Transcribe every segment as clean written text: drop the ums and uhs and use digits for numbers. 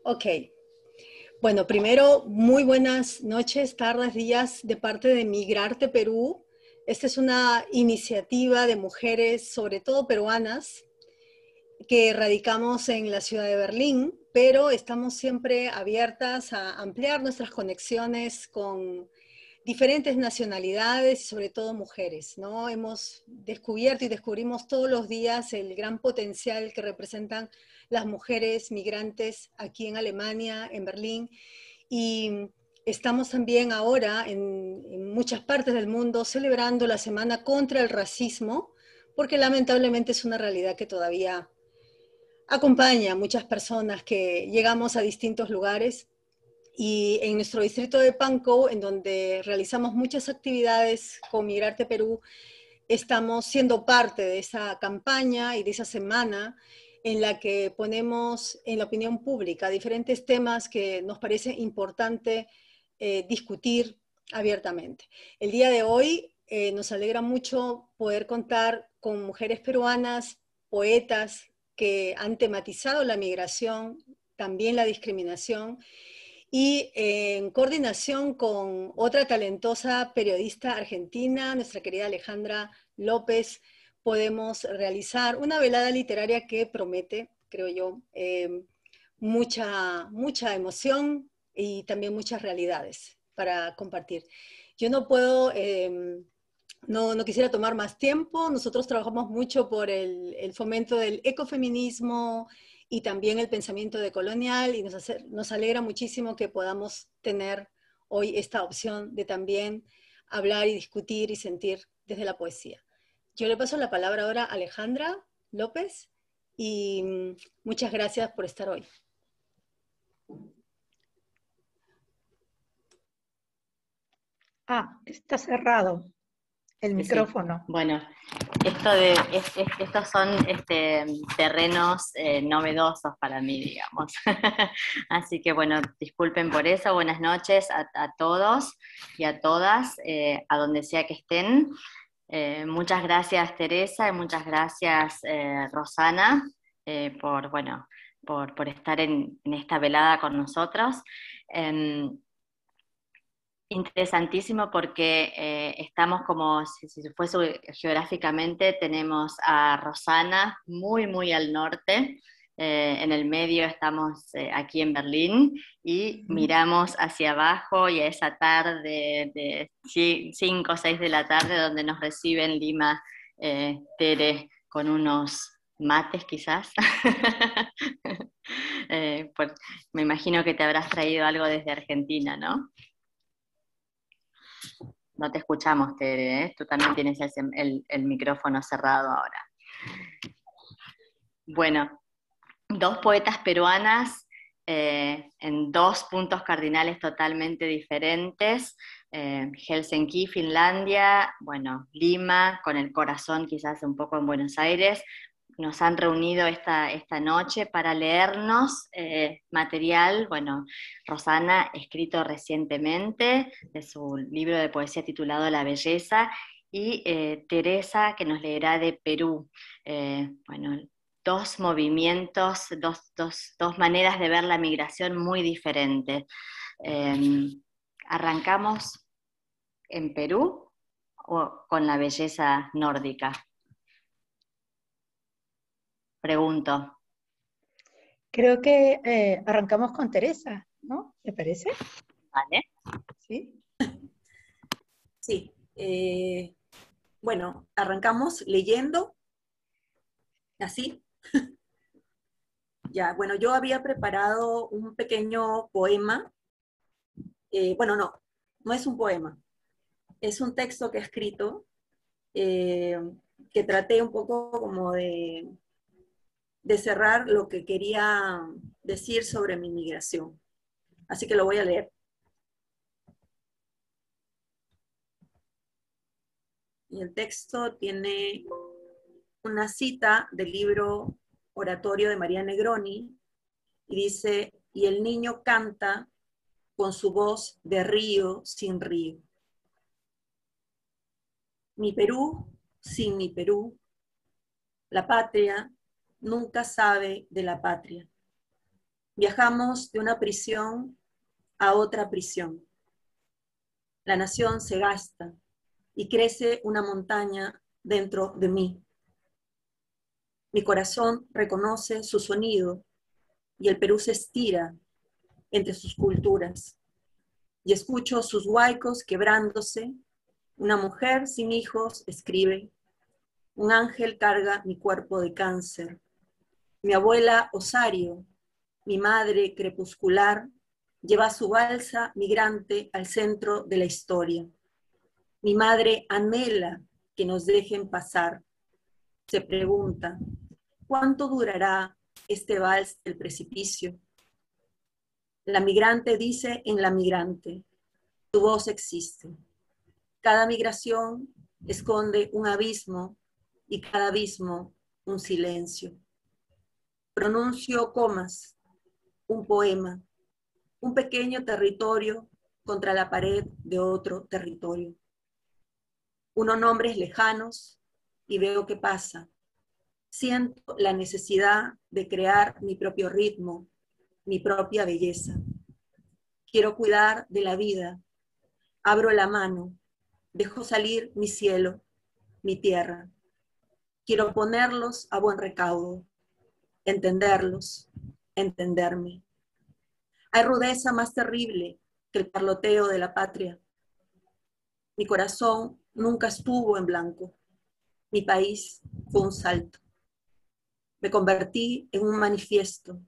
Ok. Bueno, primero, muy buenas noches, tardes, días de parte de Migrarte Perú. Esta es una iniciativa de mujeres, sobre todo peruanas, que radicamos en la ciudad de Berlín, pero estamos siempre abiertas a ampliar nuestras conexiones con diferentes nacionalidades y sobre todo mujeres, ¿no? Hemos descubierto y descubrimos todos los días el gran potencial que representan las mujeres migrantes aquí en Alemania, en Berlín, y estamos también ahora en muchas partes del mundo celebrando la Semana contra el Racismo, porque lamentablemente es una realidad que todavía acompaña a muchas personas que llegamos a distintos lugares y en nuestro distrito de Pankow, en donde realizamos muchas actividades con Migrarte Perú, estamos siendo parte de esa campaña y de esa semana en la que ponemos en la opinión pública diferentes temas que nos parece importante discutir abiertamente. El día de hoy nos alegra mucho poder contar con mujeres peruanas, poetas que han tematizado la migración, también la discriminación, y en coordinación con otra talentosa periodista argentina, nuestra querida Alejandra López, podemos realizar una velada literaria que promete, creo yo, mucha emoción y también muchas realidades para compartir. Yo no puedo, no quisiera tomar más tiempo. Nosotros trabajamos mucho por el fomento del ecofeminismo y también el pensamiento decolonial, y nos alegra muchísimo que podamos tener hoy esta opción de también hablar y discutir y sentir desde la poesía. Yo le paso la palabra ahora a Alejandra López y muchas gracias por estar hoy. Está cerrado el micrófono. Sí. Bueno, estos son terrenos novedosos para mí, digamos. Así que bueno, disculpen por eso. Buenas noches a todos y a todas, a donde sea que estén. Muchas gracias, Teresa, y muchas gracias, Rosana, por estar en esta velada con nosotros. Interesantísimo porque estamos como si fuese geográficamente, tenemos a Rosana muy al norte, en el medio estamos aquí en Berlín y miramos hacia abajo y a esa tarde de 5 o 6 de la tarde donde nos recibe en Lima Tere con unos mates quizás. Me imagino que te habrás traído algo desde Argentina, ¿no? No te escuchamos, Tere, ¿eh? Tú también tienes el micrófono cerrado ahora. Bueno, dos poetas peruanas en dos puntos cardinales totalmente diferentes. Helsinki, Finlandia, bueno, Lima, con el corazón quizás un poco en Buenos Aires. Nos han reunido esta noche para leernos material, bueno, Rosana, escrito recientemente, de su libro de poesía titulado La Belleza, y Teresa, que nos leerá de Perú. Bueno, dos movimientos, dos maneras de ver la migración muy diferentes. ¿Arrancamos en Perú o con la belleza nórdica? Pregunto. Creo que arrancamos con Teresa, ¿no? ¿Te parece? Vale. Sí. Sí. Bueno, arrancamos leyendo. ¿Así? Ya, bueno, yo había preparado un pequeño poema. Bueno, no es un poema. Es un texto que he escrito que traté un poco como de cerrar lo que quería decir sobre mi migración. Así que lo voy a leer. Y el texto tiene una cita del libro Oratorio de María Negroni, y dice: y el niño canta con su voz de río sin río. Mi Perú sin mi Perú, la patria nunca sabe de la patria. Viajamos de una prisión a otra prisión. La nación se gasta y crece una montaña dentro de mí. Mi corazón reconoce su sonido y el Perú se estira entre sus culturas. Y escucho sus huaicos quebrándose. Una mujer sin hijos escribe. Un ángel carga mi cuerpo de cáncer. Mi abuela Osario, mi madre crepuscular, lleva su balsa migrante al centro de la historia. Mi madre anhela que nos dejen pasar. Se pregunta, ¿cuánto durará este vals del precipicio? La migrante dice en la migrante, tu voz existe. Cada migración esconde un abismo y cada abismo un silencio. Pronuncio comas, un poema, un pequeño territorio contra la pared de otro territorio. Uno nombres lejanos y veo qué pasa. Siento la necesidad de crear mi propio ritmo, mi propia belleza. Quiero cuidar de la vida. Abro la mano, dejo salir mi cielo, mi tierra. Quiero ponerlos a buen recaudo, entenderlos, entenderme. Hay rudeza más terrible que el parloteo de la patria. Mi corazón nunca estuvo en blanco. Mi país fue un salto. Me convertí en un manifiesto.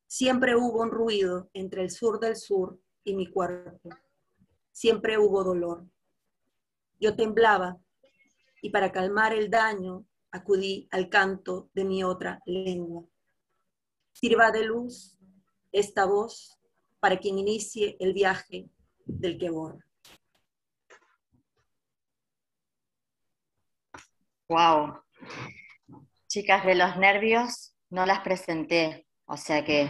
Siempre hubo un ruido entre el sur del sur y mi cuerpo. Siempre hubo dolor. Yo temblaba y para calmar el daño acudí al canto de mi otra lengua. Sirva de luz esta voz para quien inicie el viaje del que borra. Wow. Chicas, de los nervios no las presenté, o sea que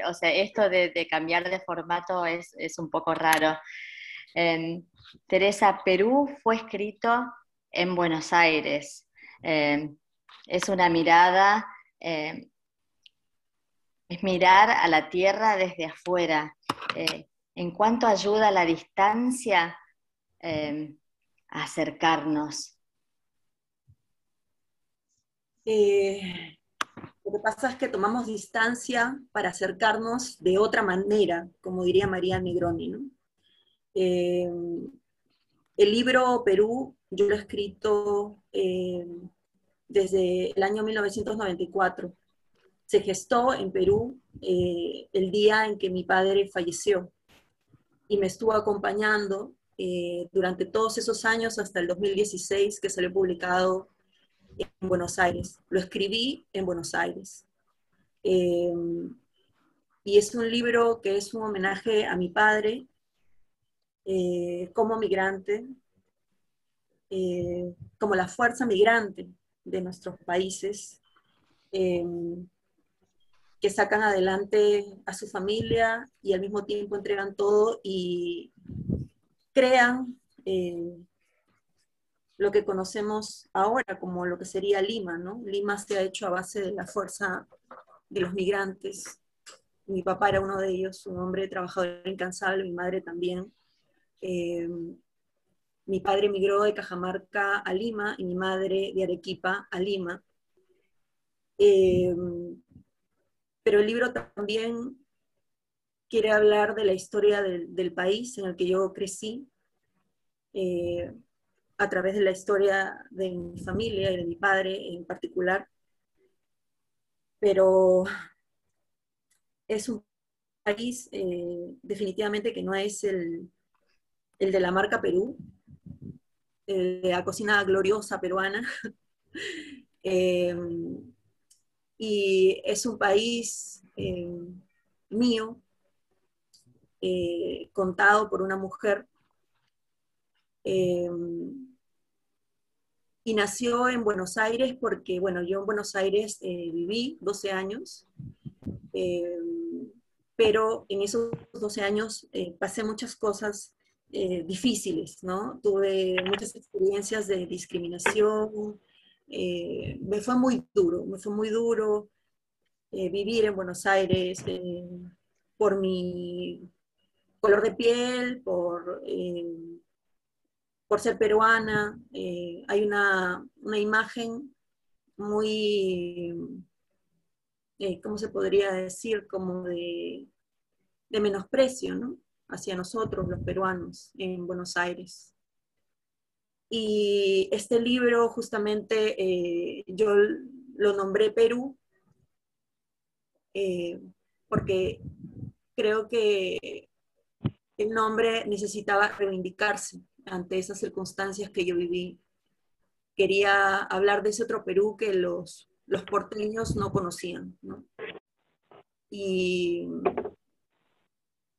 o sea, esto de cambiar de formato es un poco raro. Teresa, Perú fue escrito en Buenos Aires. Es una mirada, es mirar a la tierra desde afuera. En cuanto ayuda a la distancia, a acercarnos. Lo que pasa es que tomamos distancia para acercarnos de otra manera, como diría María Negroni, ¿no? El libro Perú, yo lo he escrito desde el año 1994. Se gestó en Perú el día en que mi padre falleció y me estuvo acompañando durante todos esos años hasta el 2016 que salió publicado en Buenos Aires. Lo escribí en Buenos Aires. Y es un libro que es un homenaje a mi padre como migrante, como la fuerza migrante de nuestros países, que sacan adelante a su familia y al mismo tiempo entregan todo y crean lo que conocemos ahora como lo que sería Lima, ¿no? Lima se ha hecho a base de la fuerza de los migrantes. Mi papá era uno de ellos, un hombre trabajador incansable, mi madre también. Mi padre emigró de Cajamarca a Lima y mi madre de Arequipa a Lima. Pero el libro también quiere hablar de la historia del país en el que yo crecí, a través de la historia de mi familia y de mi padre en particular. Pero es un país definitivamente que no es el de la marca Perú, de la cocina gloriosa peruana. Y es un país mío, contado por una mujer, y nació en Buenos Aires porque, bueno, yo en Buenos Aires viví 12 años, pero en esos 12 años pasé muchas cosas difíciles, ¿no? Tuve muchas experiencias de discriminación, me fue muy duro vivir en Buenos Aires por mi color de piel, por ser peruana. Hay una imagen muy, ¿cómo se podría decir? Como de menosprecio, ¿no? Hacia nosotros, los peruanos, en Buenos Aires. Y este libro justamente yo lo nombré Perú porque creo que el nombre necesitaba reivindicarse ante esas circunstancias que yo viví. Quería hablar de ese otro Perú que los porteños no conocían, ¿no? Y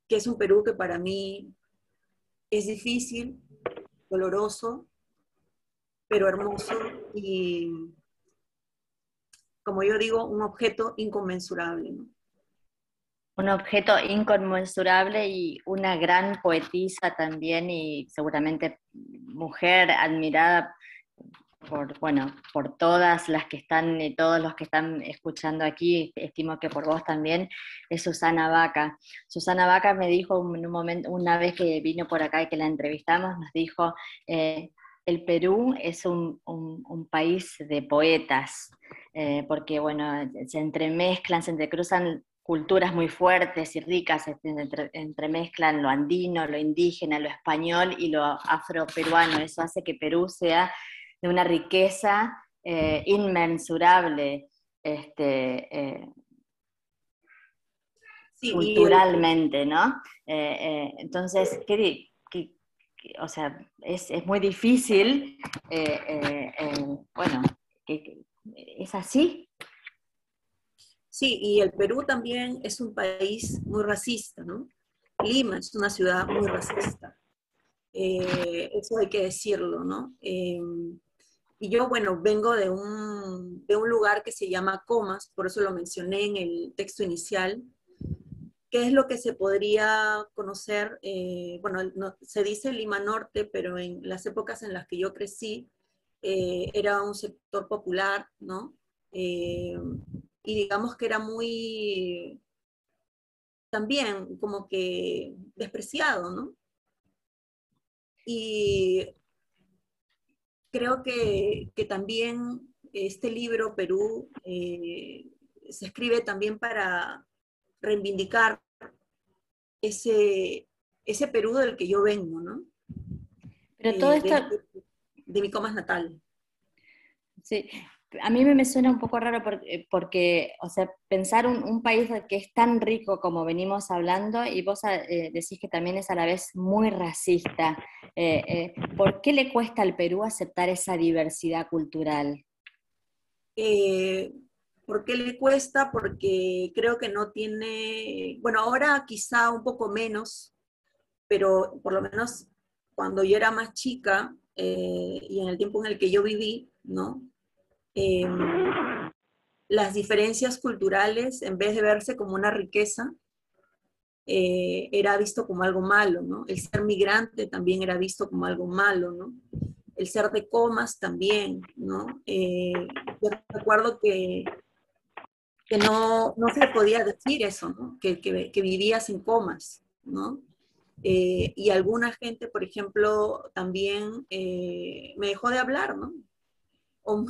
que es un Perú que para mí es difícil, doloroso, pero hermoso y, como yo digo, un objeto inconmensurable, ¿no? Un objeto inconmensurable y una gran poetisa también, y seguramente mujer admirada por, bueno, por todas las que están y todos los que están escuchando aquí, estimo que por vos también, es Susana Baca. Susana Baca me dijo en un momento, una vez que vino por acá y que la entrevistamos, nos dijo, el Perú es un país de poetas, porque bueno, se entremezclan, se entrecruzan culturas muy fuertes y ricas, entremezclan lo andino, lo indígena, lo español y lo afroperuano. Eso hace que Perú sea de una riqueza inmensurable Sí, culturalmente, ¿no? Entonces, o sea, es muy difícil, bueno, es así. sí, y el Perú también es un país muy racista, ¿no? Lima es una ciudad muy racista. Eso hay que decirlo, ¿no? Y yo, bueno, vengo de un lugar que se llama Comas, por eso lo mencioné en el texto inicial. ¿Qué es lo que se podría conocer? Bueno, no, se dice Lima Norte, pero en las épocas en las que yo crecí, era un sector popular, ¿no? Y digamos que era muy, también como que despreciado, ¿no? Y creo que también este libro, Perú, se escribe también para reivindicar ese, ese Perú del que yo vengo, ¿no? Pero todo esto, De mi Comas natal. sí, a mí me suena un poco raro porque, o sea, pensar un país que es tan rico como venimos hablando, y vos decís que también es a la vez muy racista. ¿Por qué le cuesta al Perú aceptar esa diversidad cultural? ¿Por qué le cuesta? Porque creo que no tiene, bueno, ahora quizá un poco menos, pero por lo menos cuando yo era más chica y en el tiempo en el que yo viví, ¿no? Eh, las diferencias culturales, en vez de verse como una riqueza, era visto como algo malo, ¿no? El ser migrante también era visto como algo malo, ¿no? El ser de Comas también, ¿no? Yo recuerdo que no se podía decir eso, ¿no? Que vivías en Comas, ¿no? Y alguna gente, por ejemplo, también me dejó de hablar, ¿no? O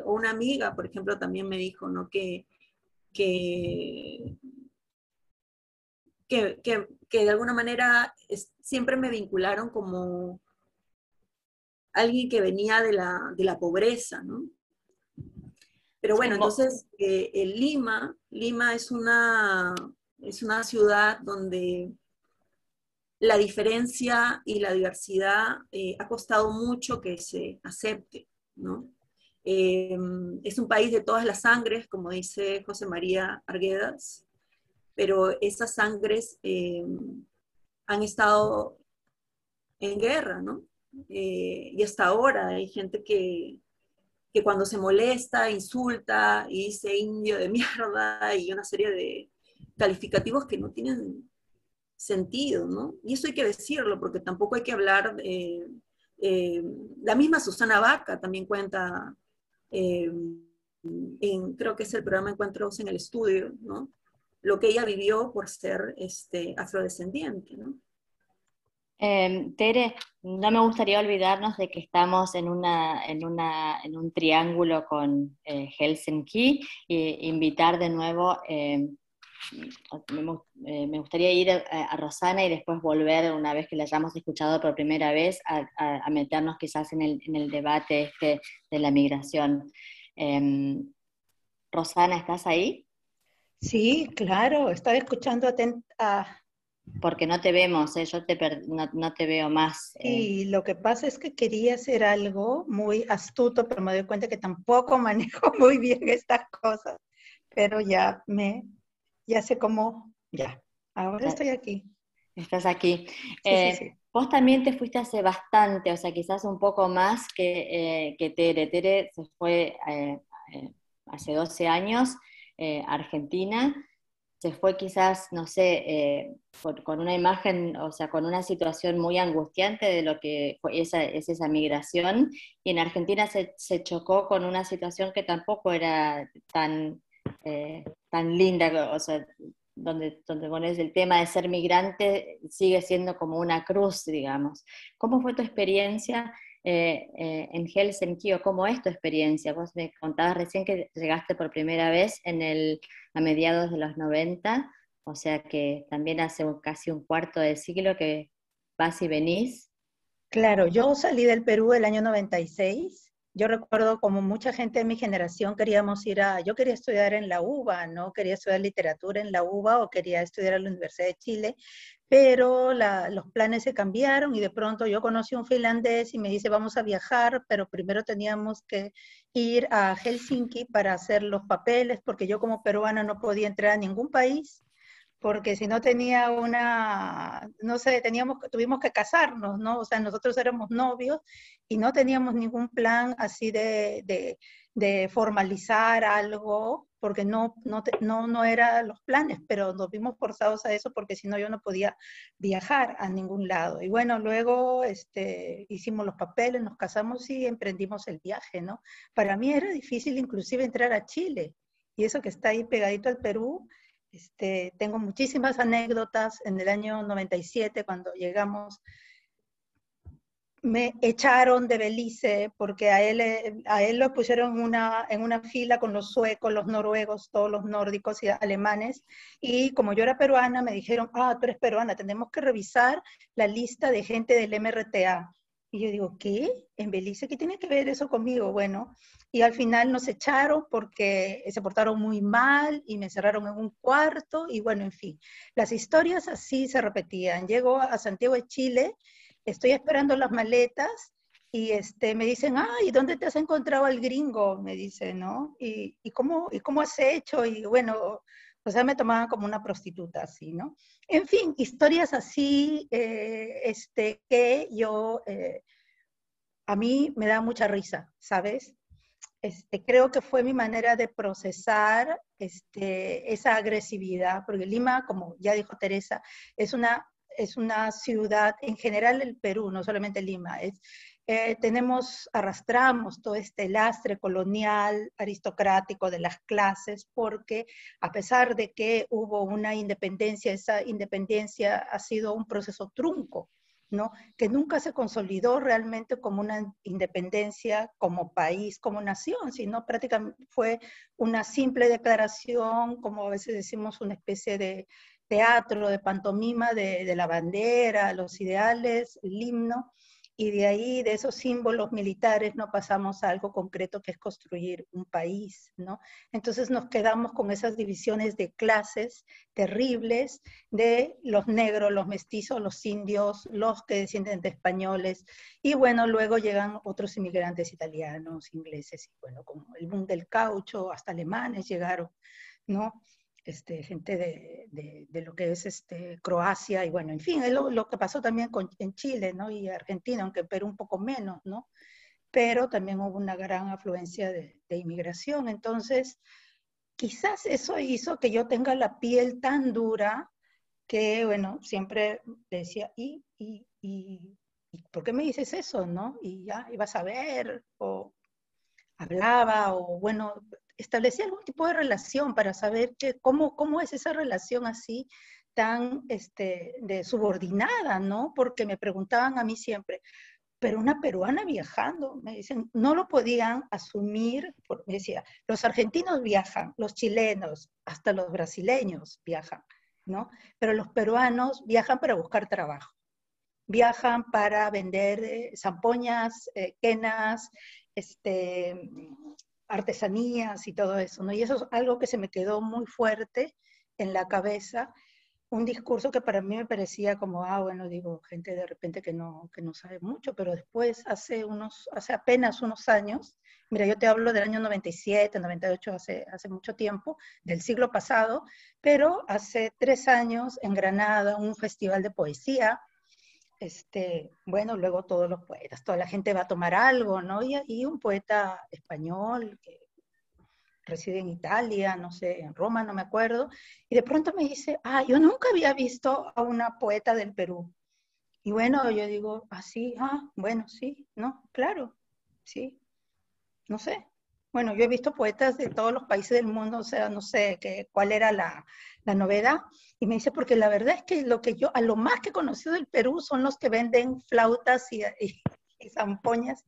una amiga, por ejemplo, también me dijo, ¿no? Que, que de alguna manera siempre me vincularon como alguien que venía de la pobreza, ¿no? Pero bueno, entonces Lima es una ciudad donde la diferencia y la diversidad ha costado mucho que se acepte, ¿no? Es un país de todas las sangres, como dice José María Arguedas, pero esas sangres han estado en guerra, ¿no? Y hasta ahora hay gente que cuando se molesta, insulta y dice indio de mierda y una serie de calificativos que no tienen sentido, ¿no? Y eso hay que decirlo, porque tampoco hay que hablar La misma Susana Vaca también cuenta, creo que es el programa Encuentros en el Estudio, ¿no? Lo que ella vivió por ser afrodescendiente, ¿no? Tere, no me gustaría olvidarnos de que estamos en un triángulo con Helsinki, e invitar de nuevo, me gustaría ir a Rosana y después volver, una vez que la hayamos escuchado por primera vez, a meternos quizás en el debate de la migración. Rosana, ¿estás ahí? Sí, claro, estaba escuchando atenta. Porque no te vemos, yo no te veo más. Sí, lo que pasa es que quería hacer algo muy astuto, pero me doy cuenta que tampoco manejo muy bien estas cosas. Pero ya sé cómo, ya, ahora estoy aquí. Estás aquí. Sí, sí, sí. Vos también te fuiste hace bastante, o sea, quizás un poco más que Tere. Tere se fue hace 12 años a Argentina. Se fue quizás, no sé, con una imagen, o sea, con una situación muy angustiante de lo que es esa migración, y en Argentina se chocó con una situación que tampoco era tan linda, o sea, donde pones el tema de ser migrante sigue siendo como una cruz, digamos. ¿Cómo fue tu experiencia en Helsinki, o cómo es tu experiencia? Vos me contabas recién que llegaste por primera vez a mediados de los 90, o sea que también hace casi un cuarto de siglo que vas y venís. Claro, yo salí del Perú el año 96. Yo recuerdo como mucha gente de mi generación yo quería estudiar en la UBA, ¿no? Quería estudiar literatura en la UBA o quería estudiar en la Universidad de Chile, pero los planes se cambiaron y de pronto yo conocí a un finlandés y me dice, vamos a viajar, pero primero teníamos que ir a Helsinki para hacer los papeles, porque yo como peruana no podía entrar a ningún país porque si no tenía no sé, tuvimos que casarnos, ¿no? O sea, nosotros éramos novios y no teníamos ningún plan así de formalizar algo, porque no eran los planes, pero nos vimos forzados a eso porque si no yo no podía viajar a ningún lado. Y bueno, luego hicimos los papeles, nos casamos y emprendimos el viaje, ¿no? Para mí era difícil inclusive entrar a Chile, y eso que está ahí pegadito al Perú. Tengo muchísimas anécdotas. En el año 97, cuando llegamos, me echaron de Belice porque a él lo pusieron en una fila con los suecos, los noruegos, todos los nórdicos y alemanes. Y como yo era peruana, me dijeron, tú eres peruana, tenemos que revisar la lista de gente del MRTA. Y yo digo, ¿qué? ¿En Belice? ¿Qué tiene que ver eso conmigo? Bueno, y al final nos echaron porque se portaron muy mal y me cerraron en un cuarto y bueno, en fin. Las historias así se repetían. Llego a Santiago de Chile, estoy esperando las maletas y me dicen, ¿y dónde te has encontrado al gringo? Me dice, ¿no? ¿Y cómo has hecho? Y bueno, o sea, me tomaban como una prostituta, así, ¿no? En fin, historias así que a mí me da mucha risa, ¿sabes? Creo que fue mi manera de procesar esa agresividad, porque Lima, como ya dijo Teresa, es una ciudad, en general el Perú, no solamente Lima, arrastramos todo este lastre colonial, aristocrático de las clases, porque a pesar de que hubo una independencia, esa independencia ha sido un proceso trunco, ¿no? Que nunca se consolidó realmente como una independencia como país, como nación, sino prácticamente fue una simple declaración, como a veces decimos, una especie de teatro, de pantomima de la bandera, los ideales, el himno, y de ahí, de esos símbolos militares, no pasamos a algo concreto que es construir un país, ¿no? Entonces nos quedamos con esas divisiones de clases terribles de los negros, los mestizos, los indios, los que descienden de españoles, y bueno, luego llegan otros inmigrantes italianos, ingleses, y bueno, como el boom del caucho, hasta alemanes llegaron, ¿no? Gente de lo que es Croacia, y bueno, en fin, es lo que pasó también en Chile, ¿no? Y Argentina, aunque en Perú un poco menos, ¿no? Pero también hubo una gran afluencia de inmigración. Entonces, quizás eso hizo que yo tenga la piel tan dura que, bueno, siempre decía, ¿y ¿y por qué me dices eso, no? Y ya ibas a ver, o hablaba, o bueno, establecía algún tipo de relación para saber cómo es esa relación así tan de subordinada, ¿no? Porque me preguntaban a mí siempre, pero una peruana viajando, me dicen, no lo podían asumir, me decía, los argentinos viajan, los chilenos, hasta los brasileños viajan, ¿no? Pero los peruanos viajan para buscar trabajo, viajan para vender zampoñas, quenas, artesanías y todo eso, ¿no? Y eso es algo que se me quedó muy fuerte en la cabeza, un discurso que para mí me parecía como, bueno, digo, gente de repente que no sabe mucho, pero después, hace apenas unos años, mira, yo te hablo del año 97, 98, hace mucho tiempo, del siglo pasado, pero hace 3 años en Granada, un festival de poesía, bueno, luego todos los poetas, toda la gente va a tomar algo, ¿no? Y un poeta español que reside en Italia, no sé, en Roma, no me acuerdo, y de pronto me dice, yo nunca había visto a una poeta del Perú. Y bueno, yo digo, sí, bueno, sí, no, claro, sí, no sé. Bueno, yo he visto poetas de todos los países del mundo, o sea, no sé cuál era la novedad. Y me dice, porque la verdad es que a lo más que he conocido del Perú son los que venden flautas y zampoñas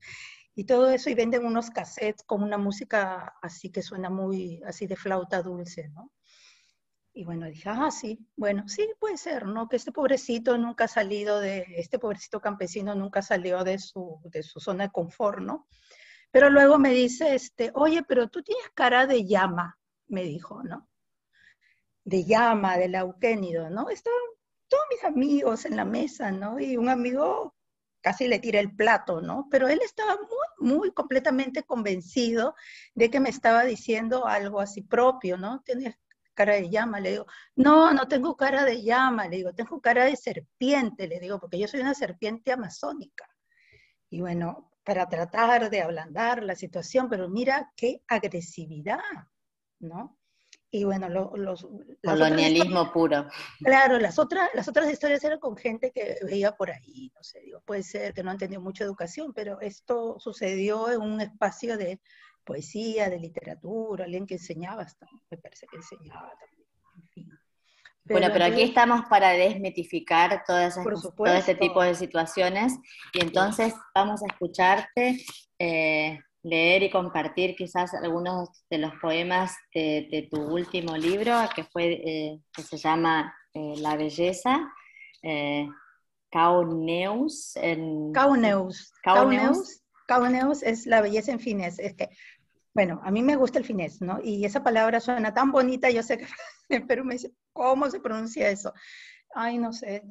y todo eso, y venden unos cassettes con una música así que suena muy, así de flauta dulce, ¿no? Y bueno, dije, sí, bueno, sí, puede ser, ¿no? Que este pobrecito campesino nunca salió de su zona de confort, ¿no? Pero luego me dice, oye, pero tú tienes cara de llama, me dijo, ¿no? De llama, del auquénido, ¿no? Estaban todos mis amigos en la mesa, ¿no? Y un amigo casi le tira el plato, ¿no? Pero él estaba muy, muy completamente convencido de que me estaba diciendo algo así propio, ¿no? Tienes cara de llama, le digo, no tengo cara de llama, le digo, tengo cara de serpiente, le digo, porque yo soy una serpiente amazónica. Y bueno, para tratar de ablandar la situación, pero mira qué agresividad, ¿no? Y bueno, colonialismo puro. Claro, las otras historias eran con gente que veía por ahí, no sé, digo, puede ser que no han tenido mucha educación, pero esto sucedió en un espacio de poesía, de literatura, alguien que enseñaba, me parece que enseñaba también, en fin. Bueno, pero aquí entonces, estamos para desmitificar todo este tipo de supuesto, situaciones, y entonces vamos a escucharte leer y compartir quizás algunos de los poemas de tu último libro, que se llama La Belleza, Kauneus. Kauneus es la belleza en finés. Es que, bueno, a mí me gusta el finés, ¿no? Y esa palabra suena tan bonita, yo sé que en Perú me dice, ¿cómo se pronuncia eso? Ay, no sé,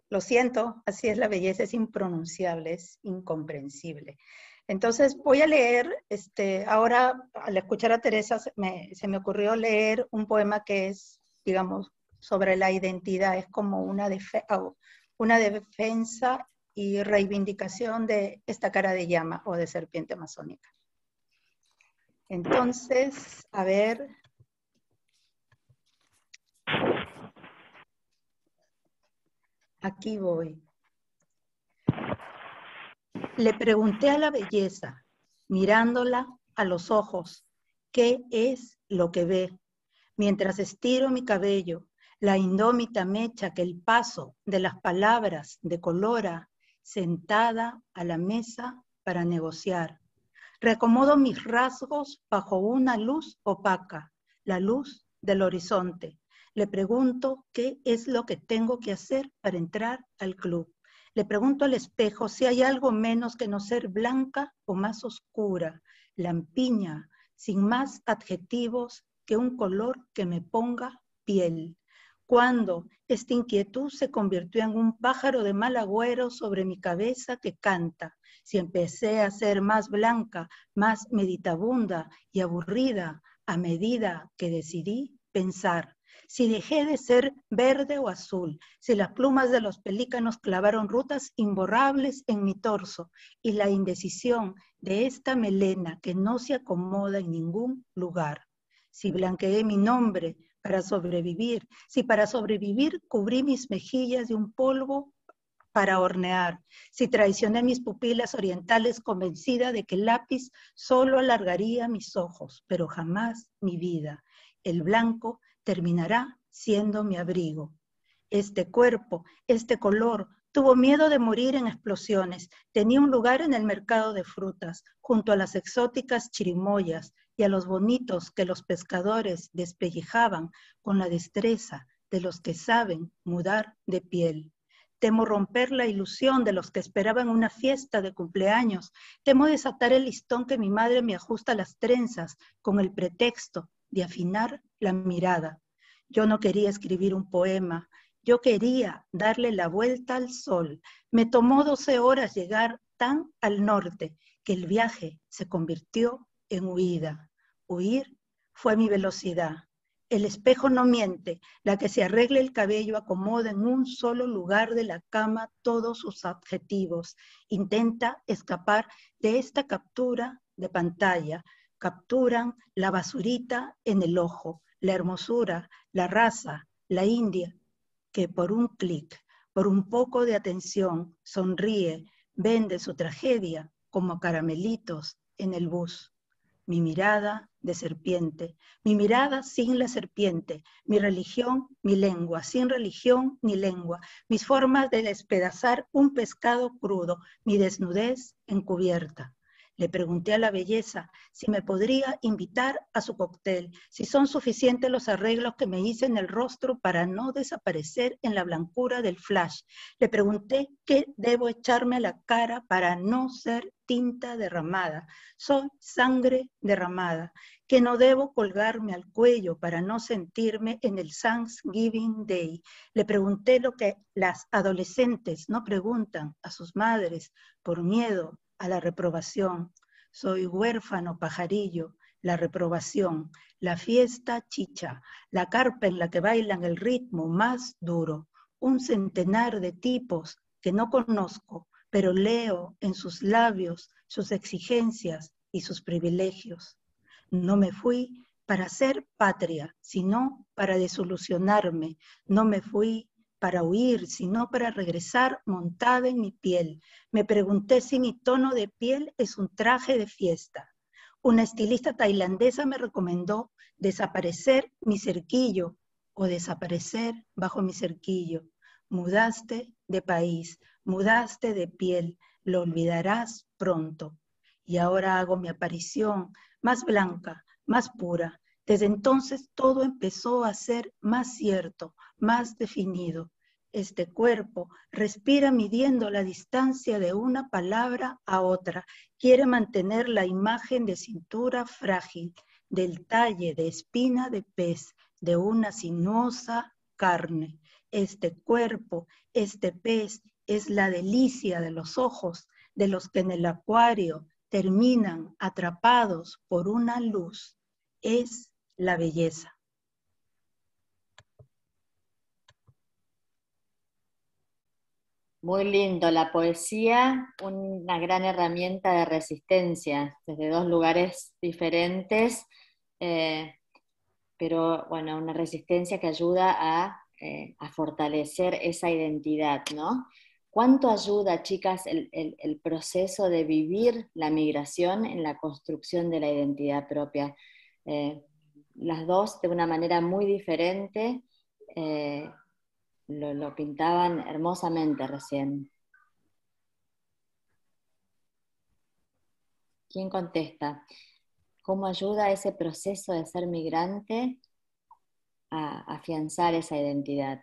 lo siento, así es la belleza, es impronunciable, es incomprensible. Entonces voy a leer, ahora al escuchar a Teresa se me ocurrió leer un poema que es, digamos, sobre la identidad, es como una defensa y reivindicación de esta cara de llama o de serpiente amazónica. Entonces, a ver. Aquí voy. Le pregunté a la belleza, mirándola a los ojos, ¿qué es lo que ve? Mientras estiro mi cabello, la indómita mecha que el paso de las palabras decolora, sentada a la mesa para negociar. Reacomodo mis rasgos bajo una luz opaca, la luz del horizonte. Le pregunto qué es lo que tengo que hacer para entrar al club. Le pregunto al espejo si hay algo menos que no ser blanca o más oscura, lampiña, sin más adjetivos que un color que me ponga piel. Cuando esta inquietud se convirtió en un pájaro de mal agüero sobre mi cabeza que canta, si empecé a ser más blanca, más meditabunda y aburrida a medida que decidí pensar, si dejé de ser verde o azul, si las plumas de los pelícanos clavaron rutas imborrables en mi torso y la indecisión de esta melena que no se acomoda en ningún lugar, si blanqueé mi nombre para sobrevivir, si para sobrevivir cubrí mis mejillas de un polvo para hornear, si traicioné mis pupilas orientales convencida de que el lápiz solo alargaría mis ojos, pero jamás mi vida. El blanco terminará siendo mi abrigo. Este cuerpo, este color, tuvo miedo de morir en explosiones. Tenía un lugar en el mercado de frutas, junto a las exóticas chirimoyas y a los bonitos que los pescadores despellejaban con la destreza de los que saben mudar de piel. Temo romper la ilusión de los que esperaban una fiesta de cumpleaños. Temo desatar el listón que mi madre me ajusta a las trenzas con el pretexto de afinar la mirada. Yo no quería escribir un poema. Yo quería darle la vuelta al sol. Me tomó 12 horas llegar tan al norte que el viaje se convirtió en huida. Huir fue mi velocidad. El espejo no miente, la que se arregle el cabello acomoda en un solo lugar de la cama todos sus adjetivos. Intenta escapar de esta captura de pantalla. Capturan la basurita en el ojo, la hermosura, la raza, la india, que por un clic, por un poco de atención, sonríe, vende su tragedia como caramelitos en el bus. Mi mirada de serpiente, mi mirada sin la serpiente, mi religión, mi lengua, sin religión ni lengua, mis formas de despedazar un pescado crudo, mi desnudez encubierta. Le pregunté a la belleza si me podría invitar a su cóctel, si son suficientes los arreglos que me hice en el rostro para no desaparecer en la blancura del flash. Le pregunté qué debo echarme a la cara para no ser tinta derramada. Soy sangre derramada, que no debo colgarme al cuello para no sentirme en el Thanksgiving Day. Le pregunté lo que las adolescentes no preguntan a sus madres por miedo a la reprobación. Soy huérfano pajarillo, la reprobación, la fiesta chicha, la carpa en la que bailan el ritmo más duro, un centenar de tipos que no conozco, pero leo en sus labios sus exigencias y sus privilegios. No me fui para ser patria, sino para desilusionarme. No me fui para huir, sino para regresar montada en mi piel. Me pregunté si mi tono de piel es un traje de fiesta. Una estilista tailandesa me recomendó desaparecer mi cerquillo o desaparecer bajo mi cerquillo. Mudaste de país, mudaste de piel, lo olvidarás pronto. Y ahora hago mi aparición más blanca, más pura. Desde entonces todo empezó a ser más cierto, más definido. Este cuerpo respira midiendo la distancia de una palabra a otra. Quiere mantener la imagen de cintura frágil, del talle de espina de pez, de una sinuosa carne. Este cuerpo, este pez, es la delicia de los ojos, de los que en el acuario terminan atrapados por una luz. Es la belleza. Muy lindo, la poesía, una gran herramienta de resistencia desde dos lugares diferentes, pero bueno, una resistencia que ayuda a fortalecer esa identidad, ¿no? ¿Cuánto ayuda, chicas, el proceso de vivir la migración en la construcción de la identidad propia? Las dos de una manera muy diferente, lo pintaban hermosamente recién. ¿Quién contesta? ¿Cómo ayuda ese proceso de ser migrante a afianzar esa identidad?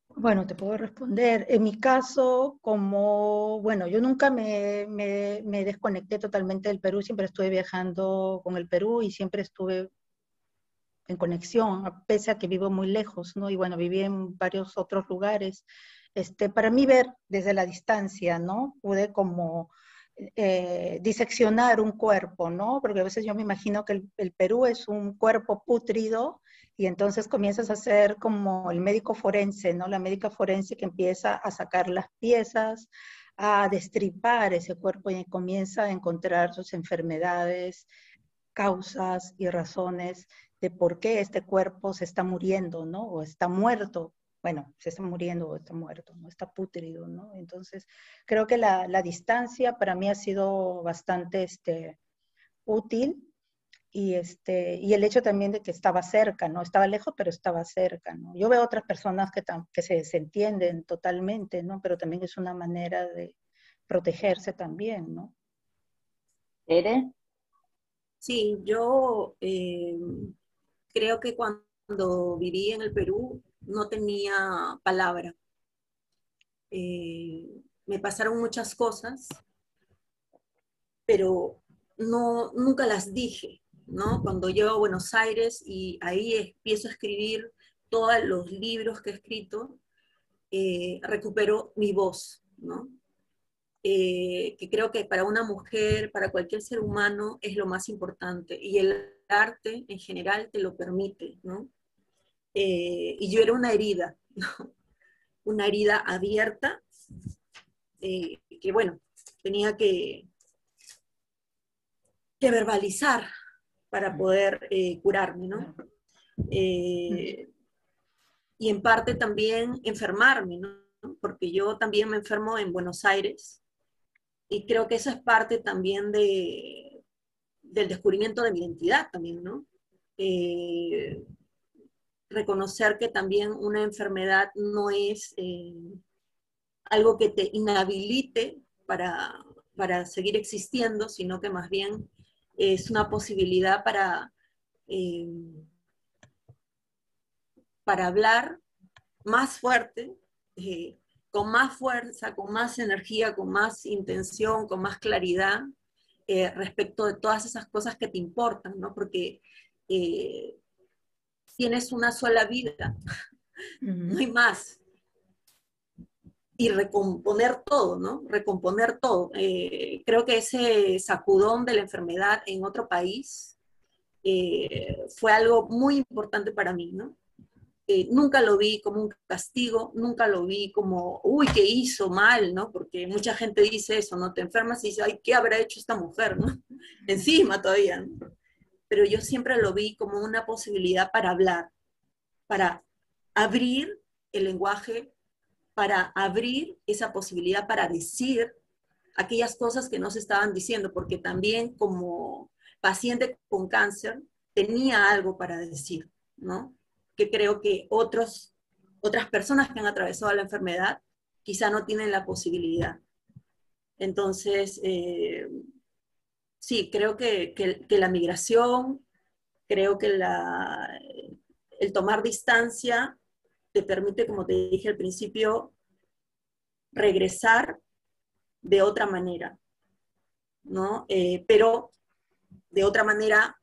Bueno, te puedo responder. En mi caso, bueno, yo nunca me desconecté totalmente del Perú, siempre estuve viajando con el Perú y siempre estuve en conexión, pese a que vivo muy lejos, ¿no? Y bueno, viví en varios otros lugares. Para mí ver desde la distancia, ¿no? Pude como diseccionar un cuerpo, ¿no? Porque a veces yo me imagino que el Perú es un cuerpo pútrido y entonces comienzas a ser como el médico forense, ¿no? La médica forense que empieza a sacar las piezas, a destripar ese cuerpo y comienza a encontrar sus enfermedades, causas y razones de por qué este cuerpo se está muriendo, ¿no? O está muerto bueno, se está muriendo o está muerto, ¿no? Está pútrido, ¿no? Entonces, creo que la distancia para mí ha sido bastante útil y el hecho también de que estaba cerca, ¿no? Estaba lejos, pero estaba cerca, ¿no? Yo veo otras personas que se desentienden totalmente, ¿no? Pero también es una manera de protegerse también, ¿no? ¿Tere? Sí, yo creo que cuando viví en el Perú no tenía palabra. Me pasaron muchas cosas, pero no, nunca las dije, ¿no? Cuando llego a Buenos Aires y ahí empiezo a escribir todos los libros que he escrito, recupero mi voz, ¿no? Que creo que para una mujer, para cualquier ser humano, es lo más importante. Y el arte en general te lo permite, ¿no? Y yo era una herida, ¿no? Una herida abierta, que bueno, tenía que verbalizar para poder curarme, ¿no? Y en parte también enfermarme, ¿no? Porque yo también me enfermo en Buenos Aires y creo que eso es parte también del descubrimiento de mi identidad también, ¿no? Eh, reconocer que también una enfermedad no es algo que te inhabilite para seguir existiendo, sino que más bien es una posibilidad eh, para hablar más fuerte, con más fuerza, con más energía, con más intención, con más claridad, respecto de todas esas cosas que te importan, ¿no? Porque eh, tienes una sola vida, no hay más. Y recomponer todo, ¿no? Recomponer todo. Creo que ese sacudón de la enfermedad en otro país fue algo muy importante para mí, ¿no? Nunca lo vi como un castigo, nunca lo vi como, uy, ¿qué hizo mal, no? Porque mucha gente dice eso, ¿no? Te enfermas y dices, ay, ¿qué habrá hecho esta mujer, no? Encima todavía, ¿no? Pero yo siempre lo vi como una posibilidad para hablar, para abrir el lenguaje, para abrir esa posibilidad para decir aquellas cosas que no se estaban diciendo, porque también como paciente con cáncer tenía algo para decir, ¿no? Que creo que otras personas que han atravesado la enfermedad quizá no tienen la posibilidad. Entonces, sí, creo que la migración, creo que el tomar distancia te permite, como te dije al principio, regresar de otra manera, ¿no? Pero de otra manera,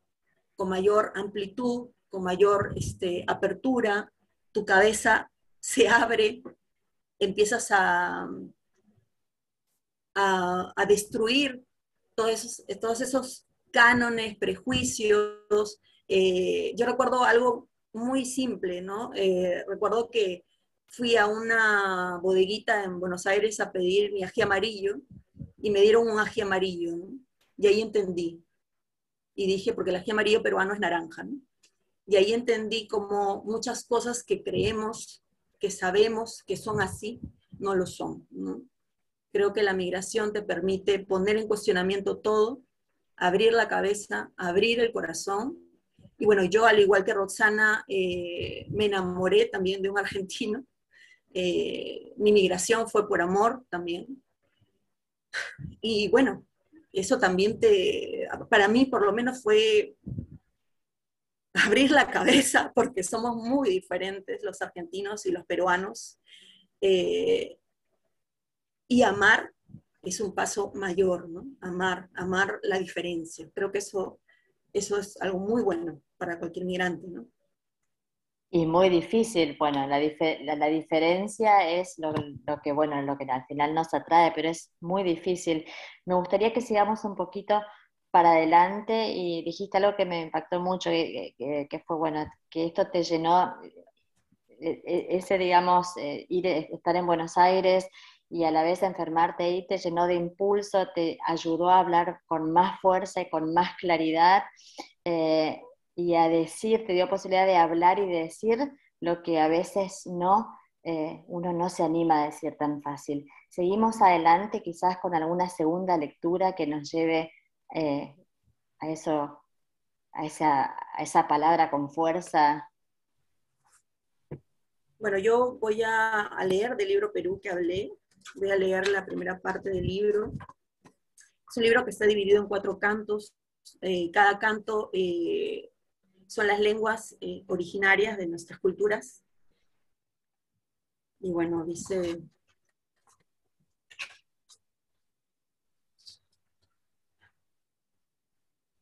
con mayor amplitud, con mayor apertura, tu cabeza se abre, empiezas a destruir todos esos cánones, prejuicios. Yo recuerdo algo muy simple, ¿no? Recuerdo que fui a una bodeguita en Buenos Aires a pedir mi ají amarillo y me dieron un ají amarillo, ¿no? Y ahí entendí. Y dije, porque el ají amarillo peruano es naranja, ¿no? Y ahí entendí como muchas cosas que creemos, que sabemos que son así, no lo son, ¿no? Creo que la migración te permite poner en cuestionamiento todo, abrir la cabeza, abrir el corazón. Y bueno, yo al igual que Roxana, me enamoré también de un argentino. Mi migración fue por amor también. Y bueno, eso también para mí por lo menos fue abrir la cabeza, porque somos muy diferentes los argentinos y los peruanos. Eh, y amar es un paso mayor, ¿no? Amar la diferencia. Creo que eso es algo muy bueno para cualquier migrante, ¿no? Y muy difícil, bueno, la diferencia es lo que, bueno, lo que al final nos atrae, pero es muy difícil. Me gustaría que sigamos un poquito para adelante y dijiste algo que me impactó mucho, que fue, bueno, que esto te llenó, ese, digamos, estar en Buenos Aires y a la vez enfermarte ahí te llenó de impulso, te ayudó a hablar con más fuerza y con más claridad. Y a decir, te dio posibilidad de hablar y de decir lo que a veces no uno no se anima a decir tan fácil. Seguimos adelante quizás con alguna segunda lectura que nos lleve a eso, a esa palabra con fuerza. Bueno, yo voy a leer del libro Perú que hablé. Voy a leer la primera parte del libro. Es un libro que está dividido en 4 cantos. Cada canto son las lenguas originarias de nuestras culturas. Y bueno, dice...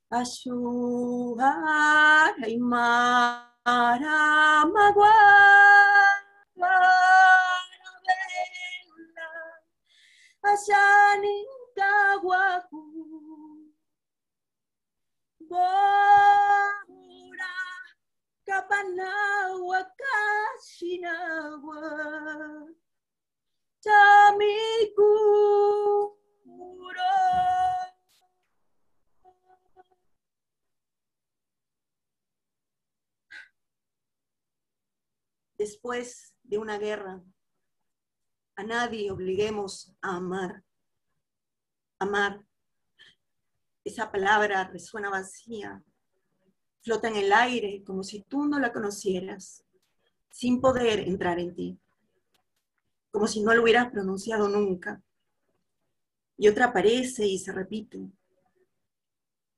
Ashuhar Aymara Magua Ashani Tawaku Bora Kapanawa Kashinawa Tamiku Después de una guerra, a nadie obliguemos a amar. Amar, esa palabra resuena vacía, flota en el aire como si tú no la conocieras, sin poder entrar en ti, como si no lo hubieras pronunciado nunca. Y otra aparece y se repite.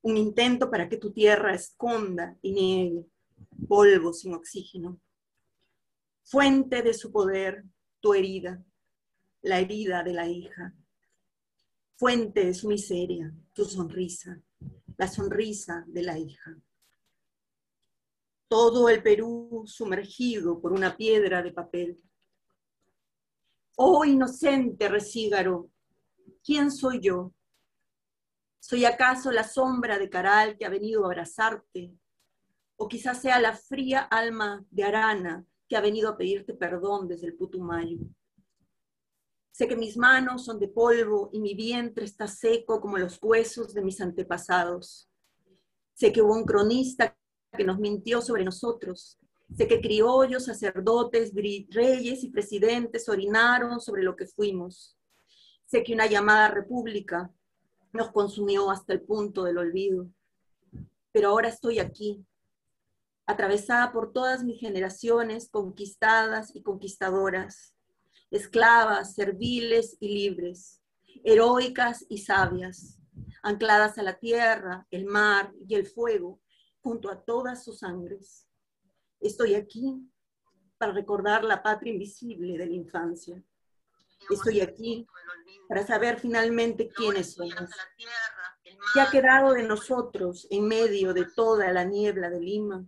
Un intento para que tu tierra esconda y niegue polvo sin oxígeno. Fuente de su poder, tu herida, la herida de la hija. Fuente de su miseria, tu sonrisa, la sonrisa de la hija. Todo el Perú sumergido por una piedra de papel. Oh inocente recígaro, ¿quién soy yo? ¿Soy acaso la sombra de Caral que ha venido a abrazarte? O quizás sea la fría alma de Arana que ha venido a pedirte perdón desde el Putumayo. Sé que mis manos son de polvo y mi vientre está seco como los huesos de mis antepasados. Sé que hubo un cronista que nos mintió sobre nosotros. Sé que criollos, sacerdotes, reyes y presidentes orinaron sobre lo que fuimos. Sé que una llamada república nos consumió hasta el punto del olvido. Pero ahora estoy aquí, atravesada por todas mis generaciones, conquistadas y conquistadoras, esclavas, serviles y libres, heroicas y sabias, ancladas a la tierra, el mar y el fuego, junto a todas sus sangres. Estoy aquí para recordar la patria invisible de la infancia. Estoy aquí para saber finalmente quiénes somos. ¿Qué ha quedado de nosotros en medio de toda la niebla de Lima?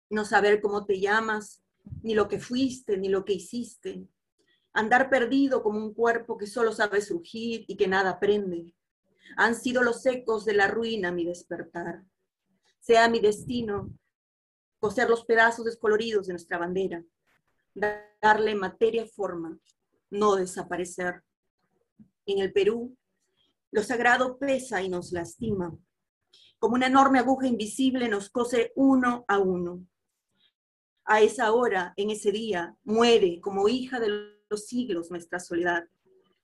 No saber cómo te llamas, ni lo que fuiste, ni lo que hiciste. Andar perdido como un cuerpo que solo sabe surgir y que nada aprende. Han sido los ecos de la ruina mi despertar. Sea mi destino coser los pedazos descoloridos de nuestra bandera, darle materia forma, no desaparecer. En el Perú, lo sagrado pesa y nos lastima. Como una enorme aguja invisible nos cose uno a uno. A esa hora, en ese día, muere como hija de los siglos nuestra soledad.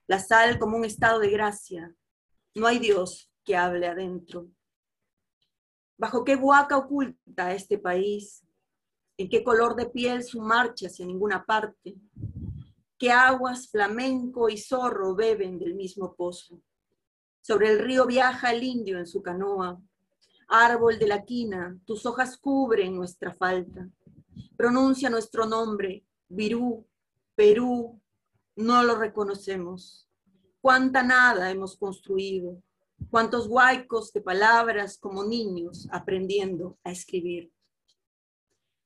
La sal como un estado de gracia. No hay Dios que hable adentro. ¿Bajo qué huaca oculta este país? ¿En qué color de piel su marcha hacia ninguna parte? ¿Qué aguas flamenco y zorro beben del mismo pozo? Sobre el río viaja el indio en su canoa. Árbol de la quina, tus hojas cubren nuestra falta. Pronuncia nuestro nombre, Virú, Perú, no lo reconocemos. Cuánta nada hemos construido, cuántos huaicos de palabras como niños aprendiendo a escribir.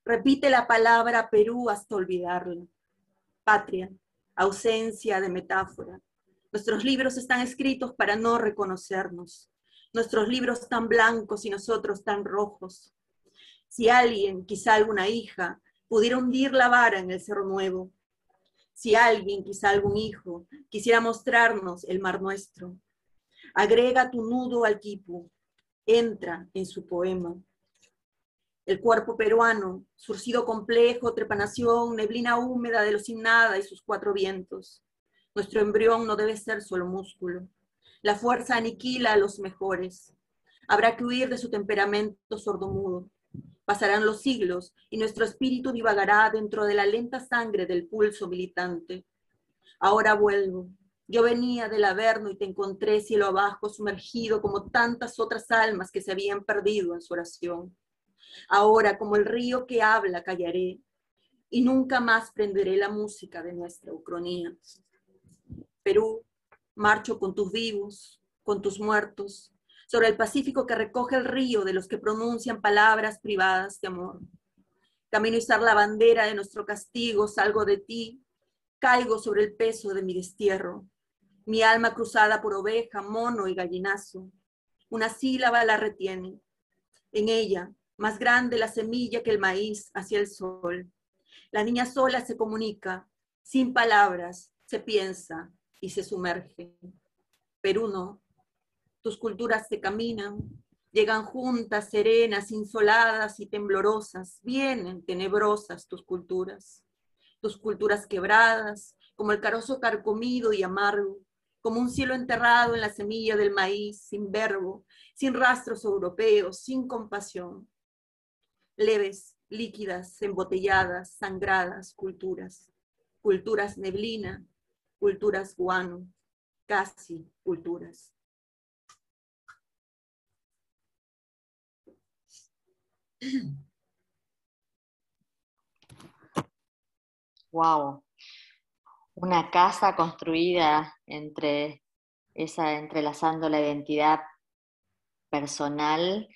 Repite la palabra Perú hasta olvidarla. Patria, ausencia de metáfora. Nuestros libros están escritos para no reconocernos. Nuestros libros tan blancos y nosotros tan rojos. Si alguien, quizá alguna hija, pudiera hundir la vara en el Cerro Nuevo. Si alguien, quizá algún hijo, quisiera mostrarnos el mar nuestro. Agrega tu nudo al quipu. Entra en su poema. El cuerpo peruano, surcido complejo, trepanación, neblina húmeda de los sin nada y sus cuatro vientos. Nuestro embrión no debe ser solo músculo. La fuerza aniquila a los mejores. Habrá que huir de su temperamento sordomudo. Pasarán los siglos y nuestro espíritu divagará dentro de la lenta sangre del pulso militante. Ahora vuelvo. Yo venía del Averno y te encontré cielo abajo, sumergido como tantas otras almas que se habían perdido en su oración. Ahora, como el río que habla, callaré y nunca más prenderé la música de nuestra ucronía. Perú, marcho con tus vivos, con tus muertos, sobre el Pacífico que recoge el río de los que pronuncian palabras privadas de amor. Camino a izar la bandera de nuestro castigo, salgo de ti, caigo sobre el peso de mi destierro. Mi alma cruzada por oveja, mono y gallinazo. Una sílaba la retiene. En ella, más grande la semilla que el maíz hacia el sol. La niña sola se comunica, sin palabras, se piensa y se sumerge. Perú no. Tus culturas se caminan, llegan juntas, serenas, insoladas y temblorosas. Vienen tenebrosas tus culturas quebradas, como el carozo carcomido y amargo, como un cielo enterrado en la semilla del maíz, sin verbo, sin rastros europeos, sin compasión. Leves, líquidas, embotelladas, sangradas culturas. Culturas neblina, culturas guano, casi culturas. Wow, una casa construida entrelazando la identidad personal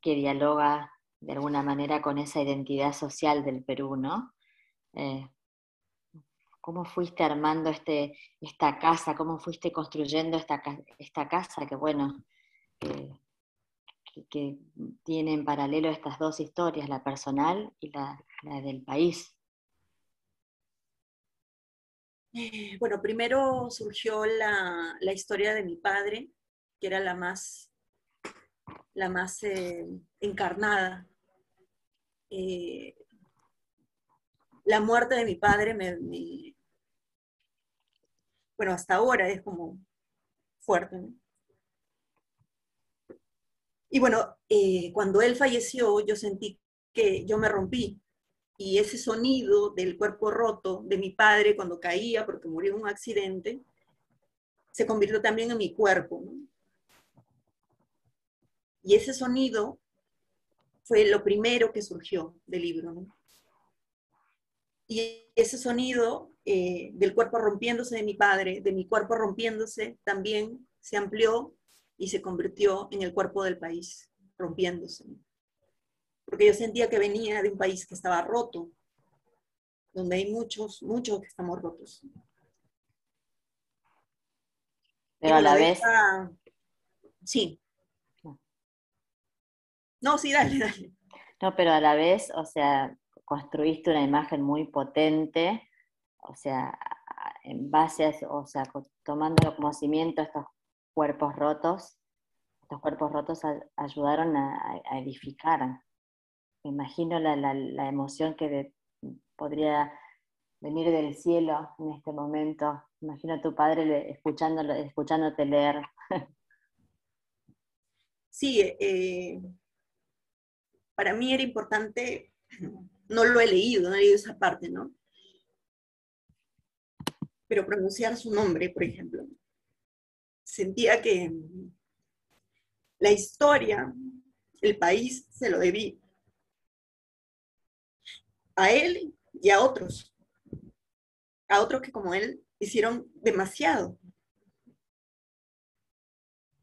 que dialoga de alguna manera con esa identidad social del Perú, ¿no? ¿Cómo fuiste armando esta casa? ¿Cómo fuiste construyendo esta casa? Que bueno, que tiene en paralelo estas dos historias, la personal y la del país. Bueno, primero surgió la historia de mi padre, que era la más encarnada. La muerte de mi padre bueno, hasta ahora es como fuerte, ¿no? Y bueno, cuando él falleció, yo sentí que yo me rompí. Y ese sonido del cuerpo roto de mi padre cuando caía porque murió en un accidente, se convirtió también en mi cuerpo, ¿no? Y ese sonido fue lo primero que surgió del libro, ¿no? Y ese sonido del cuerpo rompiéndose de mi padre, de mi cuerpo rompiéndose, también se amplió y se convirtió en el cuerpo del país, rompiéndose, ¿no? Porque yo sentía que venía de un país que estaba roto, donde hay muchos que estamos rotos. Pero a la vez... Sí. No, sí, dale. No, pero a la vez, o sea, construiste una imagen muy potente, o sea, en base a, o sea, tomando el conocimiento de estos cuerpos rotos ayudaron a edificar. Me imagino la emoción que podría venir del cielo en este momento. Imagino a tu padre escuchándote leer. Sí, para mí era importante, no lo he leído, no he leído esa parte, ¿no? Pero pronunciar su nombre, por ejemplo. Sentía que la historia, el país, se lo debí a él y a otros que como él hicieron demasiado.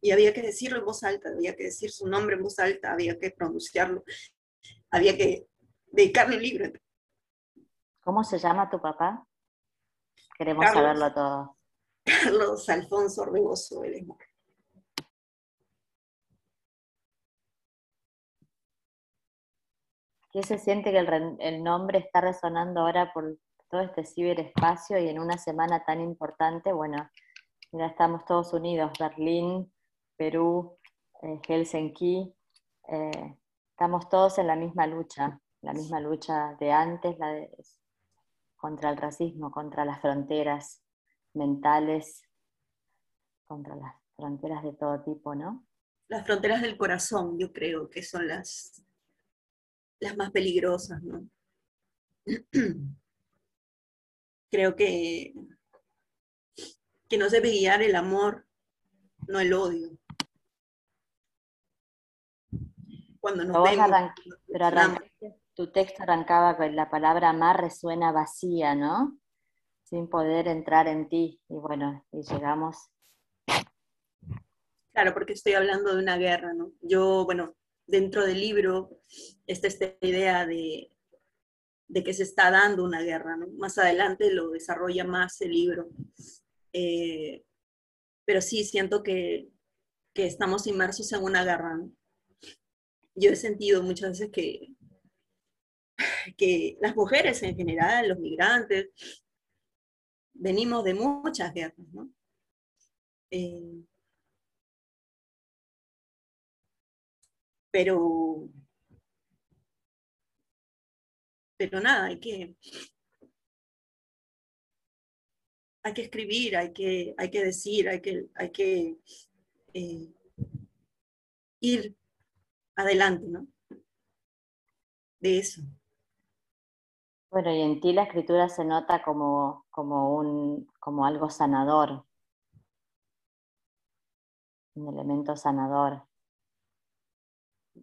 Y había que decirlo en voz alta, había que decir su nombre en voz alta, había que pronunciarlo, había que dedicarle un libro. ¿Cómo se llama tu papá? Queremos saberlo todo. Carlos Alfonso Orbegoso Vélez. ¿Qué se siente que el nombre está resonando ahora por todo este ciberespacio y en una semana tan importante? Bueno, mira, estamos todos unidos, Berlín, Perú, Helsinki, Estamos todos en la misma lucha de antes, contra el racismo, contra las fronteras mentales, contra las fronteras de todo tipo, ¿no? Las fronteras del corazón, yo creo que son las más peligrosas, ¿no? Creo que nos debe guiar el amor, no el odio. Cuando nos vemos. Tu texto arrancaba con la palabra amar resuena vacía, ¿no? Sin poder entrar en ti. Y bueno, y llegamos. Claro, porque estoy hablando de una guerra, ¿no? Yo, bueno, dentro del libro está esta idea de que se está dando una guerra, ¿no? Más adelante lo desarrolla más el libro. Pero sí, siento que estamos inmersos en una guerra, ¿no? Yo he sentido muchas veces que las mujeres en general, los migrantes, venimos de muchas guerras, ¿no? Pero nada, hay que escribir, hay que decir, hay que ir adelante, ¿no? De eso. Bueno, y en ti la escritura se nota como algo sanador, un elemento sanador.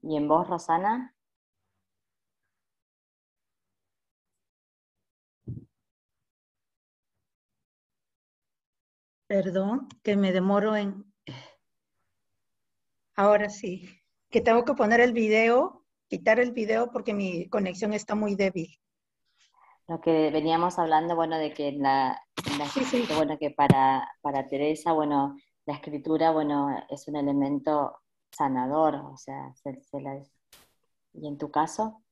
¿Y en vos, Rosana? Perdón, que me demoro en... Ahora sí, que tengo que poner el video, quitar el video porque mi conexión está muy débil. Lo que veníamos hablando, bueno, de que Sí. bueno, que para Teresa, bueno, la escritura, bueno, es un elemento sanador, o sea, ¿y en tu caso?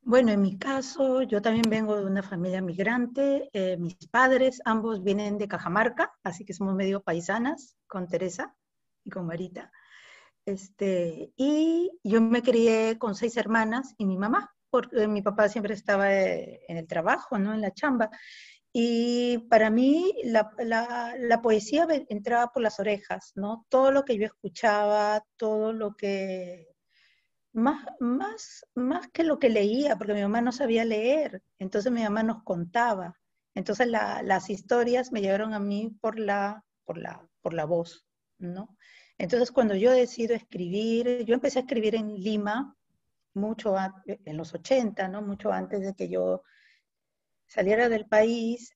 Bueno, en mi caso, yo también vengo de una familia migrante. Mis padres, ambos vienen de Cajamarca, así que somos medio paisanas con Teresa y con Marita. Y yo me crié con 6 hermanas y mi mamá, porque mi papá siempre estaba en el trabajo, ¿no? En la chamba. Y para mí la poesía entraba por las orejas, ¿no? Todo lo que yo escuchaba, todo lo que más que lo que leía, porque mi mamá no sabía leer, entonces mi mamá nos contaba. Entonces las historias me llegaron a mí por la voz, ¿no? Entonces cuando yo decido escribir, yo empecé a escribir en Lima, en los 80, ¿no? Mucho antes de que yo saliera del país,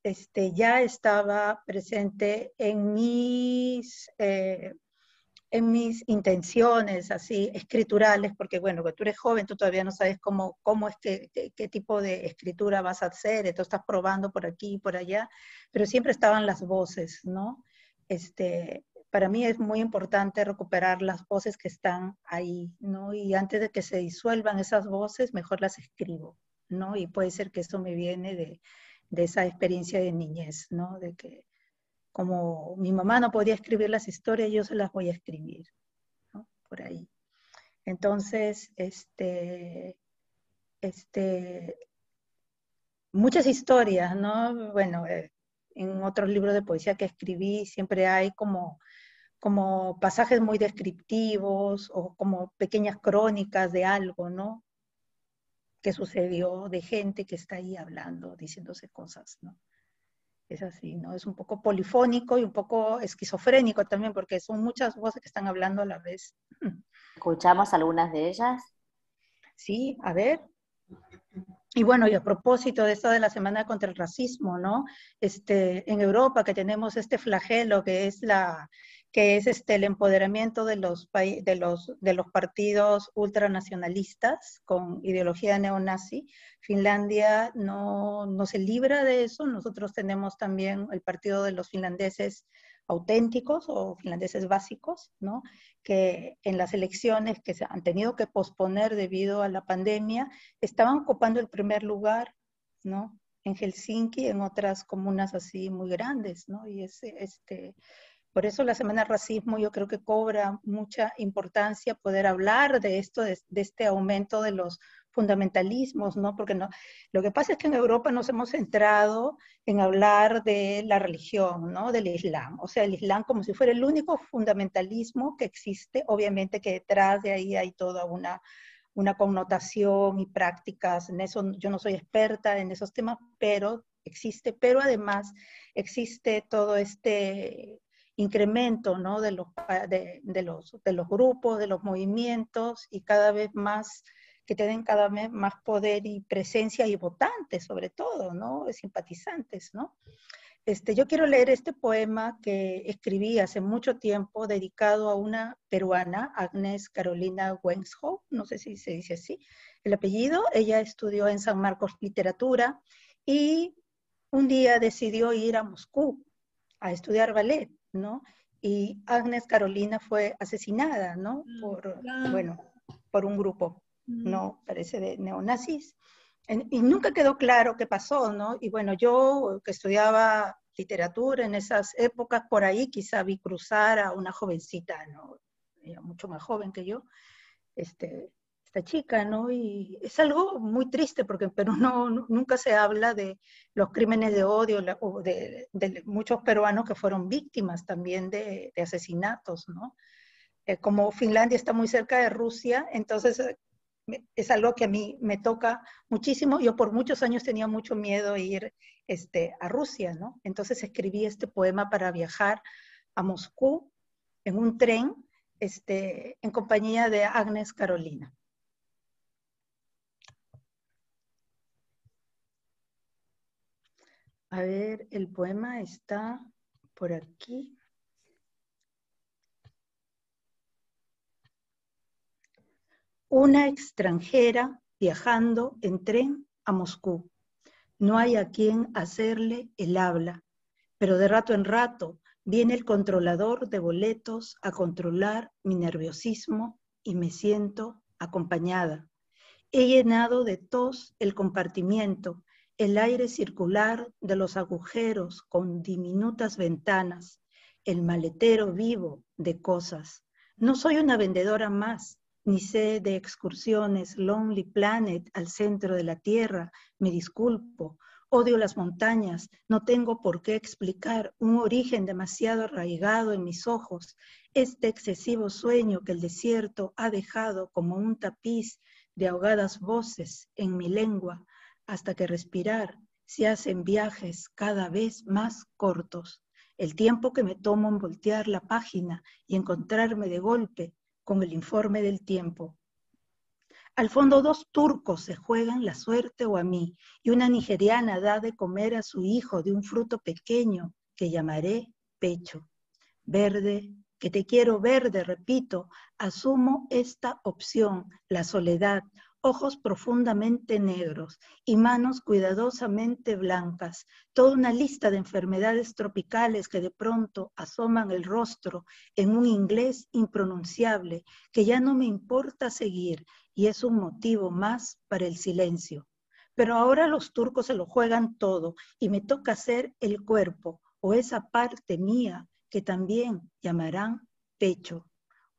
ya estaba presente en mis intenciones así escriturales, porque bueno, que tú eres joven, tú todavía no sabes cómo es qué tipo de escritura vas a hacer, entonces estás probando por aquí y por allá, pero siempre estaban las voces, ¿no? Para mí es muy importante recuperar las voces que están ahí, ¿no? Y antes de que se disuelvan esas voces, mejor las escribo, ¿no? Y puede ser que eso me viene de esa experiencia de niñez, ¿no? De que como mi mamá no podía escribir las historias, yo se las voy a escribir, ¿no? Por ahí. Entonces, muchas historias, ¿no? Bueno, en otros libros de poesía que escribí siempre hay como pasajes muy descriptivos o como pequeñas crónicas de algo, ¿no? Que sucedió, de gente que está ahí hablando, diciéndose cosas, ¿no? Es así, ¿no? Es un poco polifónico y un poco esquizofrénico también, porque son muchas voces que están hablando a la vez. ¿Escuchamos algunas de ellas? Sí, a ver. Y bueno, y a propósito de esto de la Semana contra el Racismo, ¿no? En Europa que tenemos este flagelo que es el empoderamiento de los partidos ultranacionalistas con ideología neonazi. Finlandia no se libra de eso. Nosotros tenemos también el partido de los finlandeses auténticos o finlandeses básicos, ¿no? Que en las elecciones que se han tenido que posponer debido a la pandemia, estaban ocupando el primer lugar, ¿no? En Helsinki, en otras comunas así muy grandes, ¿no? Y Por eso la Semana del Racismo yo creo que cobra mucha importancia poder hablar de esto, de este aumento de los fundamentalismos, ¿no? Porque no, lo que pasa es que en Europa nos hemos centrado en hablar de la religión, ¿no? Del Islam. O sea, el Islam como si fuera el único fundamentalismo que existe. Obviamente que detrás de ahí hay toda una connotación y prácticas. En eso yo no soy experta en esos temas, pero existe. Pero además existe todo este incremento, ¿no? de los grupos, de los movimientos, y cada vez más, que tienen cada vez más poder y presencia, y votantes sobre todo, ¿no? Simpatizantes, ¿no? Yo quiero leer este poema que escribí hace mucho tiempo, dedicado a una peruana, Agnes Carolina Wenshoff, no sé si se dice así el apellido. Ella estudió en San Marcos Literatura y un día decidió ir a Moscú a estudiar ballet, ¿no? Y Agnes Carolina fue asesinada, ¿no? Por un grupo, ¿no? Parece de neonazis. Y nunca quedó claro qué pasó, ¿no? Y bueno, yo que estudiaba literatura en esas épocas, por ahí quizá vi cruzar a una jovencita, ¿no? Ella mucho más joven que yo, esta chica, ¿no? Y es algo muy triste porque en Perú nunca se habla de los crímenes de odio o de muchos peruanos que fueron víctimas también de asesinatos, ¿no? Como Finlandia está muy cerca de Rusia, entonces es algo que a mí me toca muchísimo. Yo por muchos años tenía mucho miedo de ir a Rusia, ¿no? Entonces escribí este poema para viajar a Moscú en un tren en compañía de Agnes Carolina. A ver, el poema está por aquí. Una extranjera viajando en tren a Moscú. No hay a quien hacerle el habla, pero de rato en rato viene el controlador de boletos a controlar mi nerviosismo y me siento acompañada. He llenado de tos el compartimiento, el aire circular de los agujeros con diminutas ventanas, el maletero vivo de cosas. No soy una vendedora más, ni sé de excursiones Lonely Planet al centro de la Tierra, me disculpo. Odio las montañas, no tengo por qué explicar un origen demasiado arraigado en mis ojos, este excesivo sueño que el desierto ha dejado como un tapiz de ahogadas voces en mi lengua, hasta que respirar se hacen viajes cada vez más cortos. El tiempo que me tomo en voltear la página y encontrarme de golpe con el informe del tiempo. Al fondo 2 turcos se juegan la suerte o a mí, y una nigeriana da de comer a su hijo de un fruto pequeño que llamaré pecho. Verde, que te quiero verde, repito, asumo esta opción, la soledad, ojos profundamente negros y manos cuidadosamente blancas, toda una lista de enfermedades tropicales que de pronto asoman el rostro en un inglés impronunciable que ya no me importa seguir y es un motivo más para el silencio. Pero ahora los turcos se lo juegan todo y me toca hacer el cuerpo o esa parte mía que también llamarán pecho,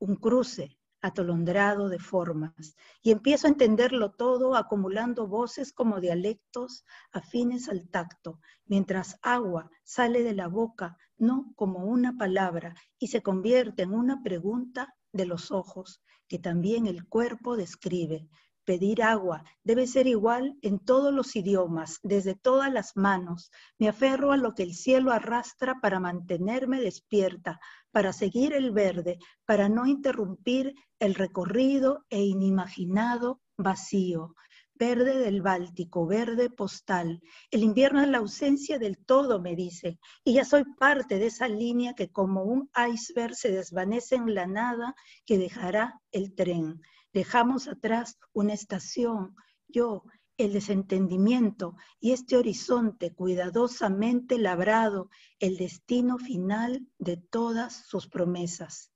un cruce atolondrado de formas, y empiezo a entenderlo todo acumulando voces como dialectos afines al tacto, mientras agua sale de la boca, no como una palabra, y se convierte en una pregunta de los ojos, que también el cuerpo describe. Pedir agua debe ser igual en todos los idiomas, desde todas las manos. Me aferro a lo que el cielo arrastra para mantenerme despierta, para seguir el verde, para no interrumpir el recorrido e inimaginado vacío. Verde del Báltico, verde postal. El invierno es la ausencia del todo, me dice, y ya soy parte de esa línea que como un iceberg se desvanece en la nada que dejará el tren. Dejamos atrás una estación, yo, el desentendimiento y este horizonte cuidadosamente labrado, el destino final de todas sus promesas.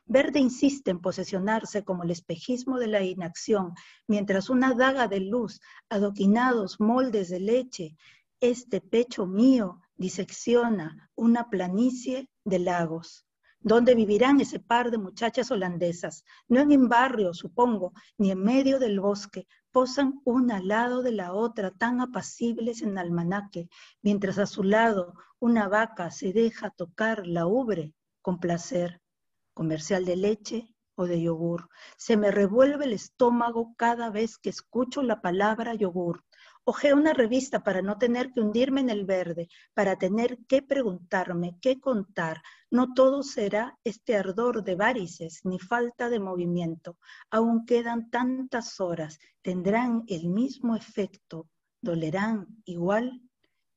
Verde insiste en posesionarse como el espejismo de la inacción, mientras una daga de luz, adoquinados moldes de leche, este pecho mío disecciona una planicie de lagos. ¿Dónde vivirán ese par de muchachas holandesas? No en un barrio, supongo, ni en medio del bosque. Posan una al lado de la otra, tan apacibles en almanaque, mientras a su lado una vaca se deja tocar la ubre con placer. Comercial de leche o de yogur. Se me revuelve el estómago cada vez que escucho la palabra yogur. Ojeo una revista para no tener que hundirme en el verde, para tener que preguntarme, qué contar. No todo será este ardor de varices ni falta de movimiento. Aún quedan tantas horas. ¿Tendrán el mismo efecto? ¿Dolerán igual?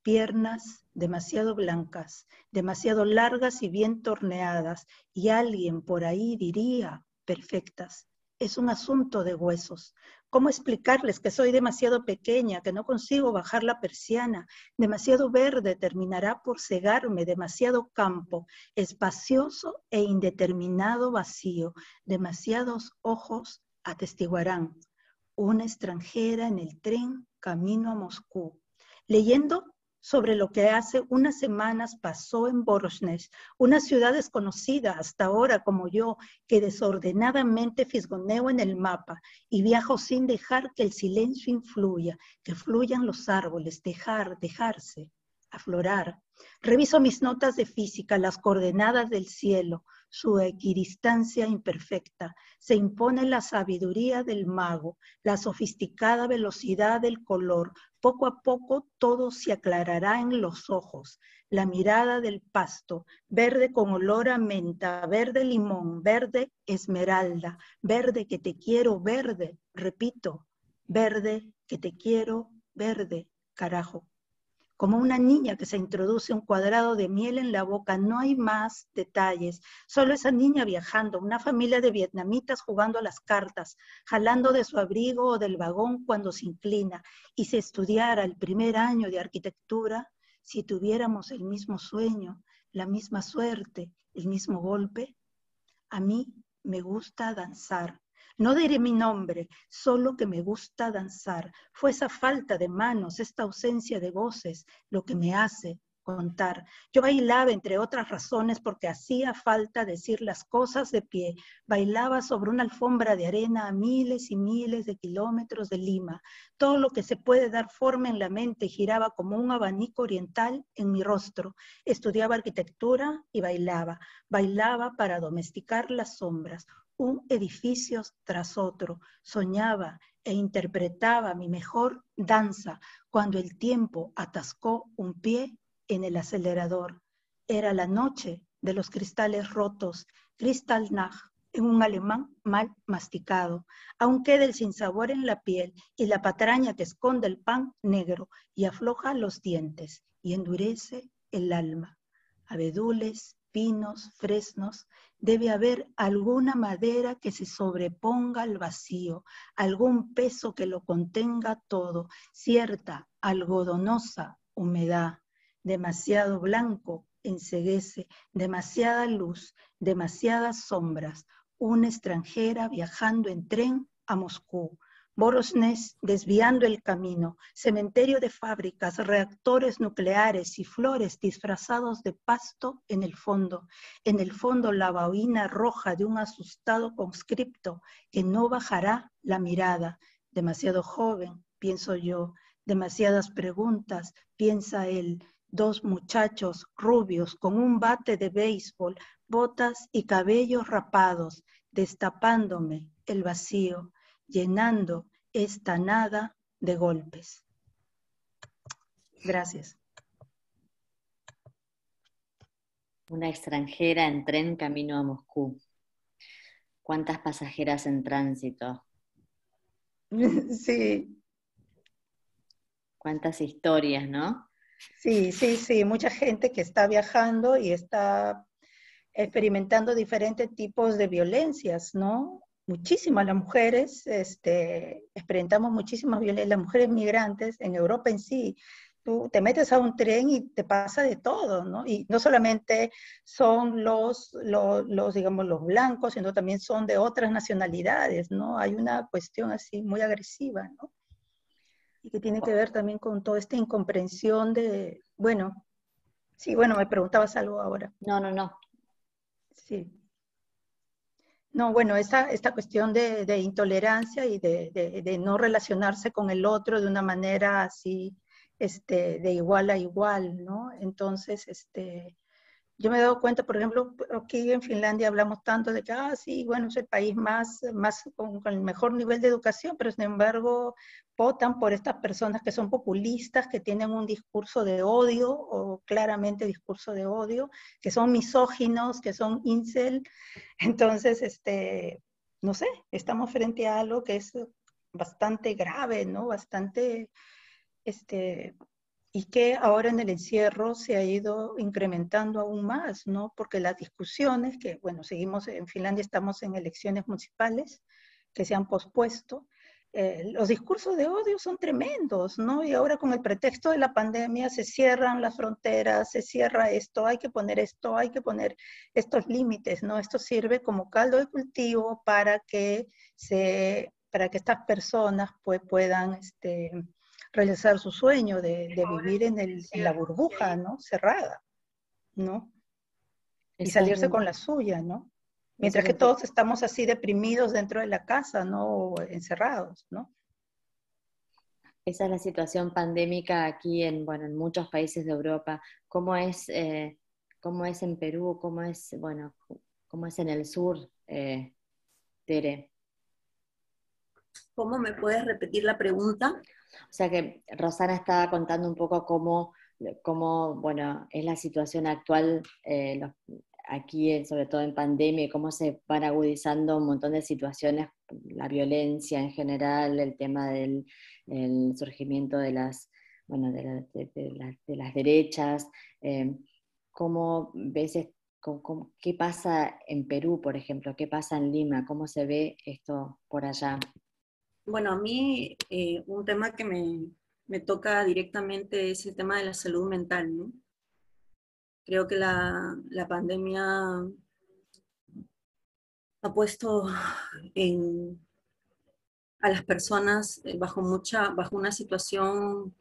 Piernas demasiado blancas, demasiado largas y bien torneadas, y alguien por ahí diría perfectas. Es un asunto de huesos. ¿Cómo explicarles que soy demasiado pequeña, que no consigo bajar la persiana? Demasiado verde terminará por cegarme, demasiado campo, espacioso e indeterminado vacío, demasiados ojos atestiguarán. Una extranjera en el tren camino a Moscú. Leyendo sobre lo que hace unas semanas pasó en Voronezh, una ciudad desconocida hasta ahora como yo, que desordenadamente fisgoneo en el mapa y viajo sin dejar que el silencio influya, que fluyan los árboles, dejarse, aflorar. Reviso mis notas de física, las coordenadas del cielo, su equidistancia imperfecta. Se impone la sabiduría del mago, la sofisticada velocidad del color. Poco a poco todo se aclarará en los ojos. La mirada del pasto, verde con olor a menta, verde limón, verde esmeralda, verde que te quiero, verde, repito, verde que te quiero, verde, carajo. Como una niña que se introduce un cuadrado de miel en la boca, no hay más detalles, solo esa niña viajando, una familia de vietnamitas jugando a las cartas, jalando de su abrigo o del vagón cuando se inclina, y si estudiara el primer año de arquitectura, si tuviéramos el mismo sueño, la misma suerte, el mismo golpe. A mí me gusta danzar. No diré mi nombre, solo que me gusta danzar. Fue esa falta de manos, esta ausencia de voces, lo que me hace contar. Yo bailaba, entre otras razones, porque hacía falta decir las cosas de pie. Bailaba sobre una alfombra de arena a miles y miles de kilómetros de Lima. Todo lo que se puede dar forma en la mente giraba como un abanico oriental en mi rostro. Estudiaba arquitectura y bailaba. Bailaba para domesticar las sombras. Un edificio tras otro, soñaba e interpretaba mi mejor danza cuando el tiempo atascó un pie en el acelerador. Era la noche de los cristales rotos, Kristallnacht, en un alemán mal masticado. Aún queda el sinsabor en la piel y la patraña que esconde el pan negro y afloja los dientes y endurece el alma. Abedules, pinos, fresnos, debe haber alguna madera que se sobreponga al vacío, algún peso que lo contenga todo, cierta algodonosa humedad. Demasiado blanco enceguece, demasiada luz, demasiadas sombras. Una extranjera viajando en tren a Moscú. Voronezh desviando el camino, cementerio de fábricas, reactores nucleares y flores disfrazados de pasto en el fondo la boina roja de un asustado conscripto que no bajará la mirada. Demasiado joven, pienso yo, demasiadas preguntas, piensa él. Dos muchachos rubios con un bate de béisbol, botas y cabellos rapados, destapándome el vacío, llenando esta nada de golpes. Gracias. Una extranjera en tren camino a Moscú. ¿Cuántas pasajeras en tránsito? Sí. ¿Cuántas historias, no? Sí, mucha gente que está viajando y está experimentando diferentes tipos de violencias, ¿no? Muchísimas las mujeres, experimentamos muchísimas violencias, las mujeres migrantes en Europa en sí. Tú te metes a un tren y te pasa de todo, ¿no? Y no solamente son digamos, los blancos, sino también son de otras nacionalidades, ¿no? Hay una cuestión así muy agresiva, ¿no? Y que tiene que ver también con toda esta incomprensión de, bueno, Sí, bueno, me preguntabas algo ahora. No. Sí. No, bueno, esta cuestión de intolerancia y de no relacionarse con el otro de una manera así, de igual a igual, ¿no? Entonces, yo me he dado cuenta, por ejemplo, aquí en Finlandia hablamos tanto de que, sí, bueno, es el país más con el mejor nivel de educación, pero sin embargo votan por estas personas que son populistas, que tienen un discurso de odio, o claramente discurso de odio, que son misóginos, que son incel. Entonces, no sé, estamos frente a algo que es bastante grave, ¿no? Bastante, y que ahora en el encierro se ha ido incrementando aún más, ¿no? Porque las discusiones, que bueno, seguimos en Finlandia, estamos en elecciones municipales que se han pospuesto, los discursos de odio son tremendos, ¿no? Y ahora con el pretexto de la pandemia se cierran las fronteras, se cierra esto, hay que poner esto, hay que poner estos límites, ¿no? Esto sirve como caldo de cultivo para que estas personas pues, puedan realizar su sueño de vivir en la burbuja, ¿no? Cerrada, ¿no? Y Eso es salirse lo, con la suya, ¿no? eso Mientras es que lo que todos estamos así deprimidos dentro de la casa, ¿no? O encerrados, ¿no? Esa es la situación pandémica aquí bueno, en muchos países de Europa. ¿Cómo es en Perú? Bueno, cómo es en el sur, Tere? ¿Cómo me puedes repetir la pregunta? O sea que Rosana estaba contando un poco bueno, es la situación actual aquí, sobre todo en pandemia, y cómo se van agudizando un montón de situaciones, la violencia en general, el tema del el surgimiento de bueno, de las derechas. ¿Cómo ves, qué pasa en Perú, por ejemplo? ¿Qué pasa en Lima? ¿Cómo se ve esto por allá? Bueno, a mí un tema que me toca directamente es el tema de la salud mental, ¿no? Creo que la pandemia ha puesto a las personas bajo una situación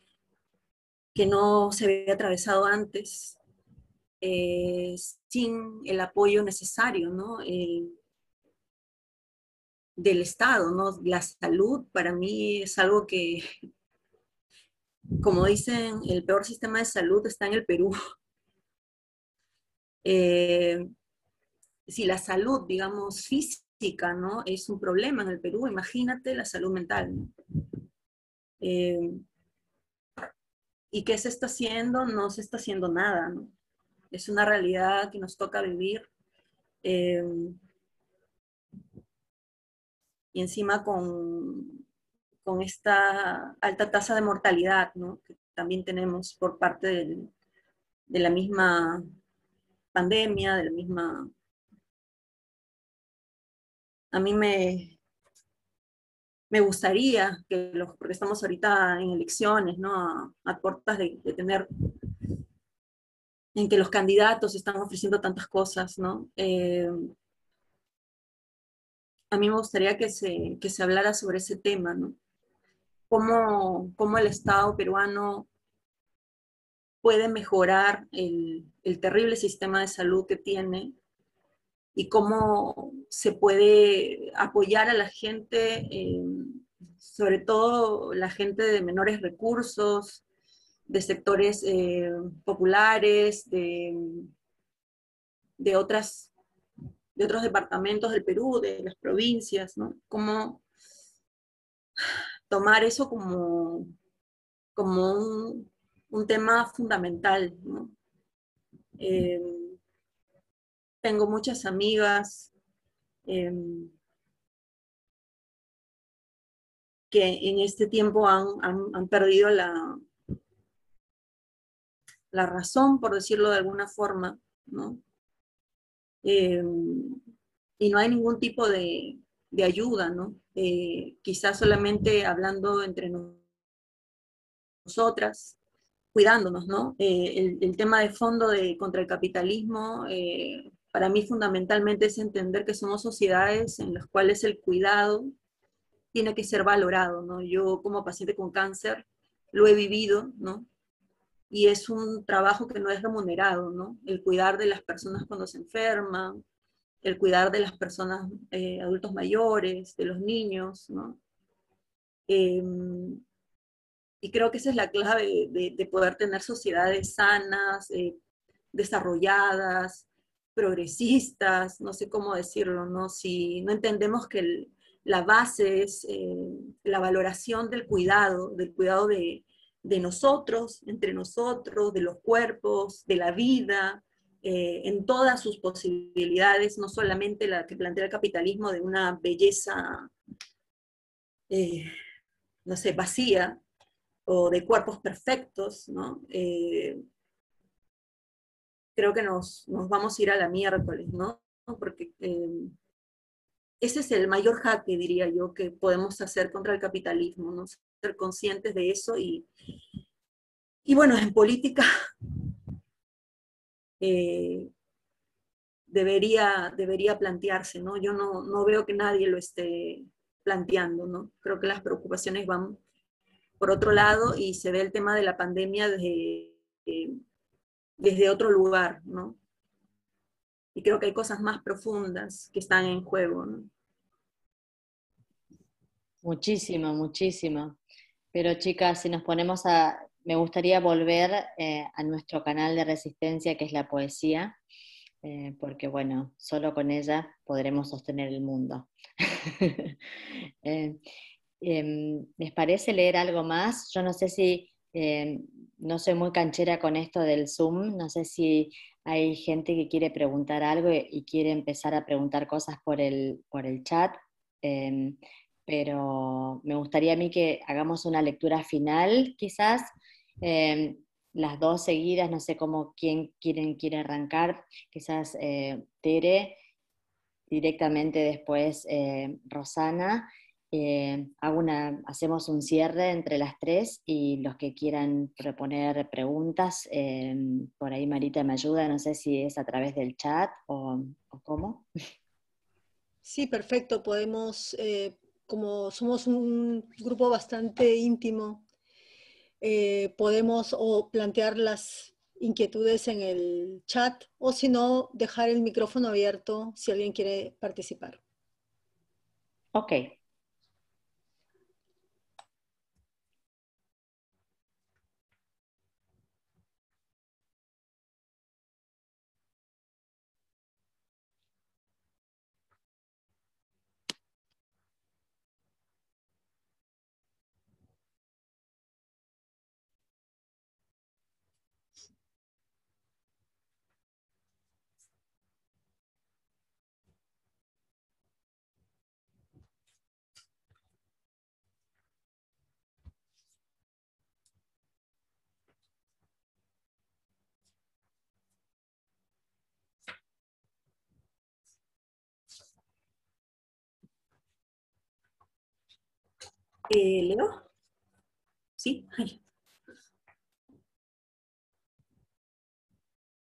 que no se había atravesado antes, sin el apoyo necesario, ¿no? Del Estado, ¿no? La salud para mí es algo que, como dicen, el peor sistema de salud está en el Perú. Eh, si la salud, digamos, física, ¿no? Es un problema en el Perú, imagínate la salud mental, ¿no? Eh, ¿Y qué se está haciendo? No se está haciendo nada, ¿no? Es una realidad que nos toca vivir. Eh, y encima con esta alta tasa de mortalidad, ¿no? Que también tenemos por parte de la misma pandemia, de la misma... A mí me gustaría que porque estamos ahorita en elecciones, ¿no? A puertas de tener, en que los candidatos están ofreciendo tantas cosas, ¿no? A mí me gustaría que se hablara sobre ese tema, ¿no? Cómo el Estado peruano puede mejorar el terrible sistema de salud que tiene y cómo se puede apoyar a la gente, sobre todo la gente de menores recursos, de sectores populares, de, otras, de otros departamentos del Perú, de las provincias, ¿no? Cómo tomar eso como un tema fundamental, ¿no? Eh, tengo muchas amigas eh, que en este tiempo han perdido la razón, por decirlo de alguna forma, ¿no? Eh, y no hay ningún tipo de ayuda, ¿no? Quizás solamente hablando entre nosotras, cuidándonos, ¿no? El tema de fondo contra el capitalismo, para mí fundamentalmente es entender que somos sociedades en las cuales el cuidado tiene que ser valorado, ¿no? Yo como paciente con cáncer lo he vivido, ¿no? y es un trabajo que no es remunerado, ¿no? El cuidar de las personas cuando se enferman, el cuidar de las personas, adultos mayores, de los niños, ¿no? Y creo que esa es la clave de poder tener sociedades sanas, desarrolladas, progresistas, no sé cómo decirlo, ¿no? Si no entendemos que la base es la valoración del cuidado de nosotros, entre nosotros, de los cuerpos, de la vida, en todas sus posibilidades, no solamente la que plantea el capitalismo de una belleza, no sé, vacía, o de cuerpos perfectos, ¿no? Creo que nos vamos a ir a la miércoles, ¿no? Porque ese es el mayor jaque, diría yo, que podemos hacer contra el capitalismo, ¿no? Ser conscientes de eso y bueno, en política debería plantearse, ¿no? Yo no veo que nadie lo esté planteando, ¿no? Creo que las preocupaciones van por otro lado y se ve el tema de la pandemia desde otro lugar, ¿no? Y creo que hay cosas más profundas que están en juego, ¿no? Muchísimo, muchísimo. Pero chicas, si nos ponemos me gustaría volver a nuestro canal de resistencia, que es la poesía, porque bueno, solo con ella podremos sostener el mundo. Eh, ¿Les parece leer algo más? Yo no sé si, no soy muy canchera con esto del Zoom, no sé si hay gente que quiere preguntar algo y quiere empezar a preguntar cosas por el chat, pero me gustaría a mí que hagamos una lectura final, quizás, eh, las dos seguidas, no sé cómo quiere arrancar, quizás Tere, directamente después Rosana. Hacemos un cierre entre las tres y los que quieran proponer preguntas, por ahí Marita me ayuda, no sé si es a través del chat o cómo. Sí, perfecto. Podemos, como somos un grupo bastante íntimo, podemos o plantear las inquietudes en el chat o si no, dejar el micrófono abierto si alguien quiere participar. Ok. ¿Leo? ¿Sí?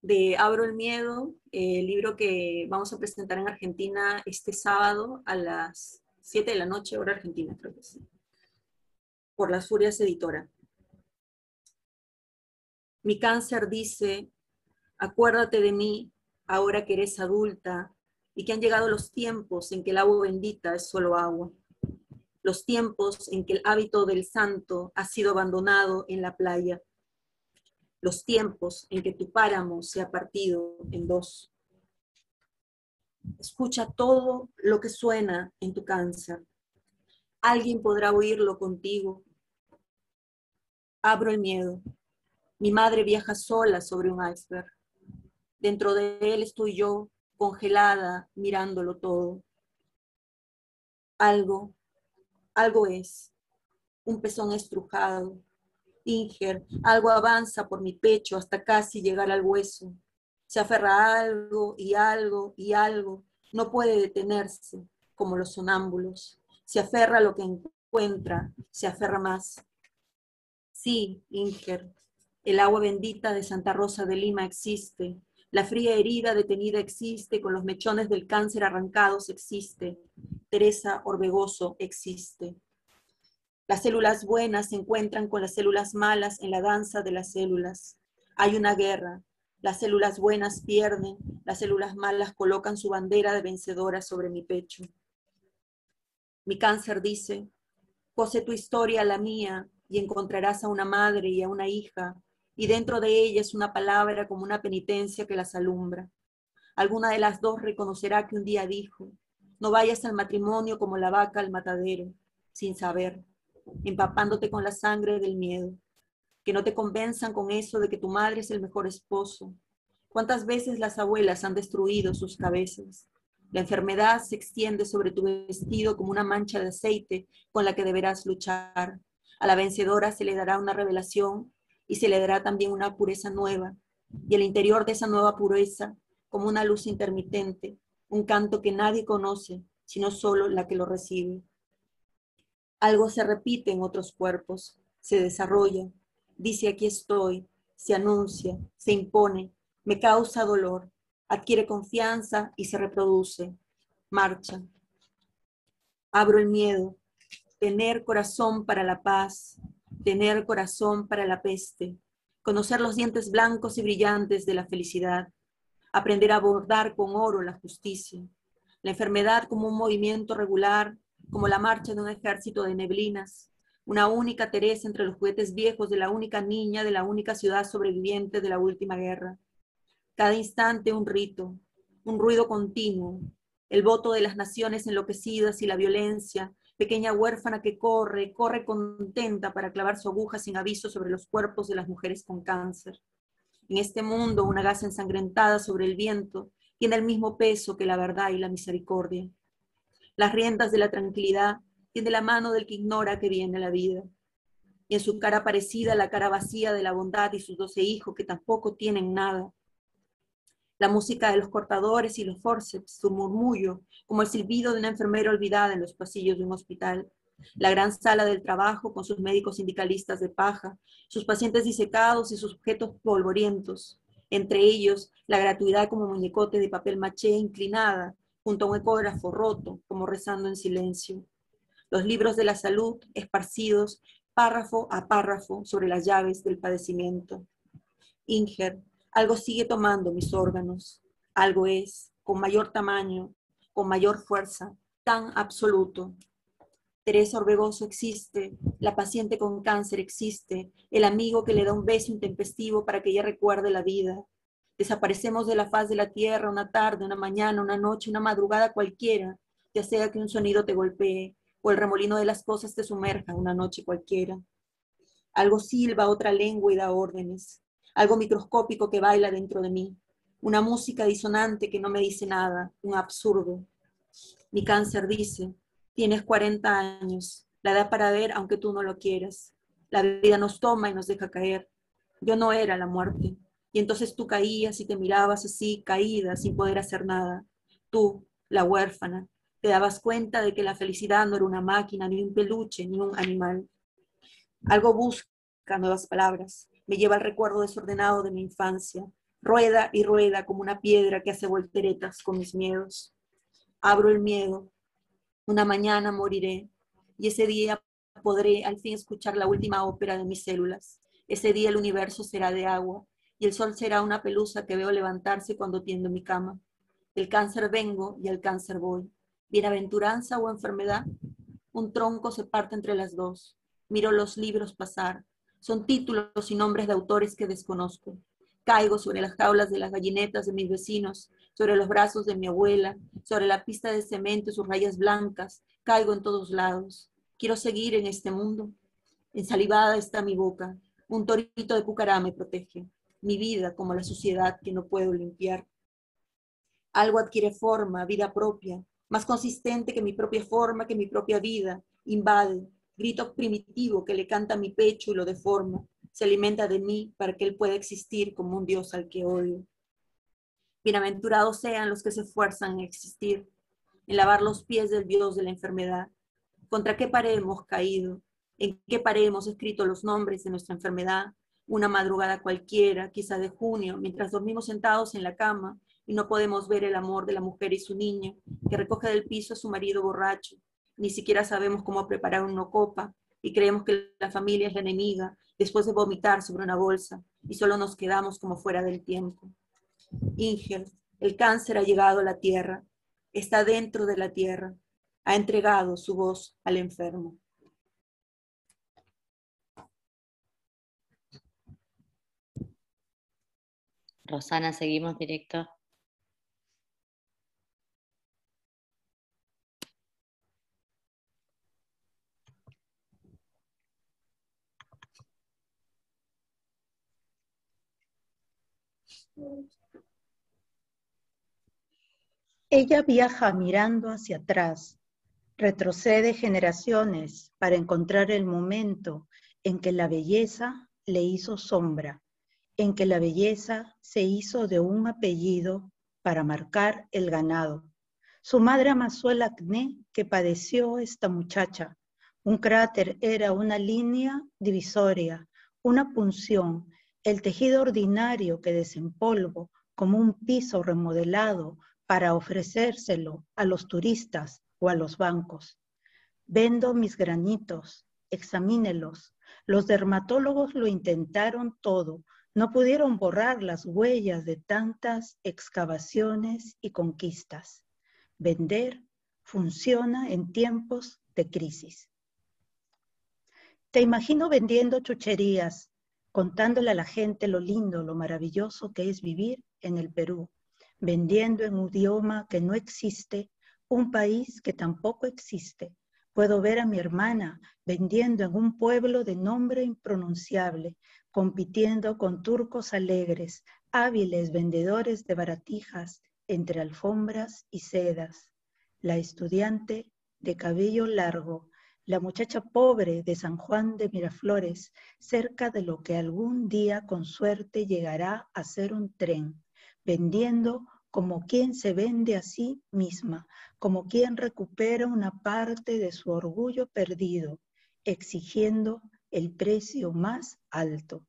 De Abro el Miedo, el libro que vamos a presentar en Argentina este sábado a las 7 de la noche, hora argentina, creo que sí, por Las Furias Editora. Mi cáncer dice, acuérdate de mí ahora que eres adulta y que han llegado los tiempos en que el agua bendita es solo agua. Los tiempos en que el hábito del santo ha sido abandonado en la playa. Los tiempos en que tu páramo se ha partido en dos. Escucha todo lo que suena en tu cáncer. Alguien podrá oírlo contigo. Abro el miedo. Mi madre viaja sola sobre un iceberg. Dentro de él estoy yo, congelada, mirándolo todo. Algo es. Un pezón estrujado. Inger, algo avanza por mi pecho hasta casi llegar al hueso. Se aferra a algo y algo y algo. No puede detenerse, como los sonámbulos. Se aferra a lo que encuentra, se aferra más. Sí, Inger, el agua bendita de Santa Rosa de Lima existe. La fría herida detenida existe, con los mechones del cáncer arrancados existe. Teresa Orbegoso existe. Las células buenas se encuentran con las células malas en la danza de las células. Hay una guerra. Las células buenas pierden, las células malas colocan su bandera de vencedora sobre mi pecho. Mi cáncer dice, cose tu historia a la mía y encontrarás a una madre y a una hija, y dentro de ella es una palabra como una penitencia que las alumbra. Alguna de las dos reconocerá que un día dijo, no vayas al matrimonio como la vaca al matadero, sin saber, empapándote con la sangre del miedo. Que no te convenzan con eso de que tu madre es el mejor esposo. ¿Cuántas veces las abuelas han destruido sus cabezas? La enfermedad se extiende sobre tu vestido como una mancha de aceite con la que deberás luchar. A la vencedora se le dará una revelación y se le dará también una pureza nueva. Y el interior de esa nueva pureza, como una luz intermitente, un canto que nadie conoce, sino solo la que lo recibe. Algo se repite en otros cuerpos, se desarrolla, dice aquí estoy, se anuncia, se impone, me causa dolor, adquiere confianza y se reproduce, marcha. Abro el miedo, tener corazón para la paz, tener corazón para la peste, conocer los dientes blancos y brillantes de la felicidad, aprender a bordar con oro la justicia, la enfermedad como un movimiento regular, como la marcha de un ejército de neblinas, una única Teresa entre los juguetes viejos de la única niña de la única ciudad sobreviviente de la última guerra. Cada instante un rito, un ruido continuo, el voto de las naciones enloquecidas y la violencia, pequeña huérfana que corre, corre contenta para clavar su aguja sin aviso sobre los cuerpos de las mujeres con cáncer. En este mundo, una gasa ensangrentada sobre el viento tiene el mismo peso que la verdad y la misericordia. Las riendas de la tranquilidad tiene la mano del que ignora que viene la vida. Y en su cara parecida, la cara vacía de la bondad y sus 12 hijos que tampoco tienen nada. La música de los cortadores y los forceps, su murmullo, como el silbido de una enfermera olvidada en los pasillos de un hospital. La gran sala del trabajo con sus médicos sindicalistas de paja, sus pacientes disecados y sus objetos polvorientos. Entre ellos, la gratuidad como muñecote de papel maché inclinada, junto a un ecógrafo roto, como rezando en silencio. Los libros de la salud esparcidos, párrafo a párrafo, sobre las llaves del padecimiento. Inger, algo sigue tomando mis órganos. Algo es, con mayor tamaño, con mayor fuerza, tan absoluto. Teresa Orbegoso existe, la paciente con cáncer existe, el amigo que le da un beso intempestivo para que ella recuerde la vida. Desaparecemos de la faz de la tierra una tarde, una mañana, una noche, una madrugada cualquiera, ya sea que un sonido te golpee o el remolino de las cosas te sumerja una noche cualquiera. Algo silba otra lengua y da órdenes. Algo microscópico que baila dentro de mí. Una música disonante que no me dice nada, un absurdo. Mi cáncer dice, tienes 40 años, la edad para ver aunque tú no lo quieras. La vida nos toma y nos deja caer. Yo no era la muerte. Y entonces tú caías y te mirabas así, caída, sin poder hacer nada. Tú, la huérfana, te dabas cuenta de que la felicidad no era una máquina, ni un peluche, ni un animal. Algo busca nuevas palabras, me lleva al recuerdo desordenado de mi infancia, rueda y rueda como una piedra que hace volteretas con mis miedos. Abro el miedo, una mañana moriré, y ese día podré al fin escuchar la última ópera de mis células. Ese día el universo será de agua, y el sol será una pelusa que veo levantarse cuando tiendo mi cama. Del cáncer vengo y al cáncer voy. Bienaventuranza o enfermedad, un tronco se parte entre las dos. Miro los libros pasar. Son títulos y nombres de autores que desconozco. Caigo sobre las jaulas de las gallinetas de mis vecinos, sobre los brazos de mi abuela, sobre la pista de cemento y sus rayas blancas. Caigo en todos lados. Quiero seguir en este mundo. Ensalivada está mi boca. Un torito de pucará me protege. Mi vida como la suciedad que no puedo limpiar. Algo adquiere forma, vida propia, más consistente que mi propia forma, que mi propia vida. Invade, grito primitivo que le canta a mi pecho y lo deforma. Se alimenta de mí para que él pueda existir como un Dios al que odio. Bienaventurados sean los que se esfuerzan en existir, en lavar los pies del Dios de la enfermedad. ¿Contra qué pared hemos caído? ¿En qué pared hemos escrito los nombres de nuestra enfermedad? Una madrugada cualquiera, quizá de junio, mientras dormimos sentados en la cama y no podemos ver el amor de la mujer y su niño, que recoge del piso a su marido borracho. Ni siquiera sabemos cómo preparar una copa, y creemos que la familia es la enemiga después de vomitar sobre una bolsa y solo nos quedamos como fuera del tiempo. Inger, el cáncer ha llegado a la tierra, está dentro de la tierra, ha entregado su voz al enfermo. Rosana, seguimos directo. Ella viaja mirando hacia atrás, retrocede generaciones para encontrar el momento en que la belleza le hizo sombra, en que la belleza se hizo de un apellido para marcar el ganado. Su madre amasó el acné que padeció esta muchacha. Un cráter era una línea divisoria, una punción, el tejido ordinario que desempolvo como un piso remodelado para ofrecérselo a los turistas o a los bancos. Vendo mis granitos, examínelos. Los dermatólogos lo intentaron todo, no pudieron borrar las huellas de tantas excavaciones y conquistas. Vender funciona en tiempos de crisis. Te imagino vendiendo chucherías, contándole a la gente lo lindo, lo maravilloso que es vivir en el Perú, vendiendo en un idioma que no existe, un país que tampoco existe. Puedo ver a mi hermana vendiendo en un pueblo de nombre impronunciable, compitiendo con turcos alegres, hábiles vendedores de baratijas entre alfombras y sedas. La estudiante de cabello largo, la muchacha pobre de San Juan de Miraflores, cerca de lo que algún día con suerte llegará a ser un tren, vendiendo como quien se vende a sí misma, como quien recupera una parte de su orgullo perdido, exigiendo el precio más alto.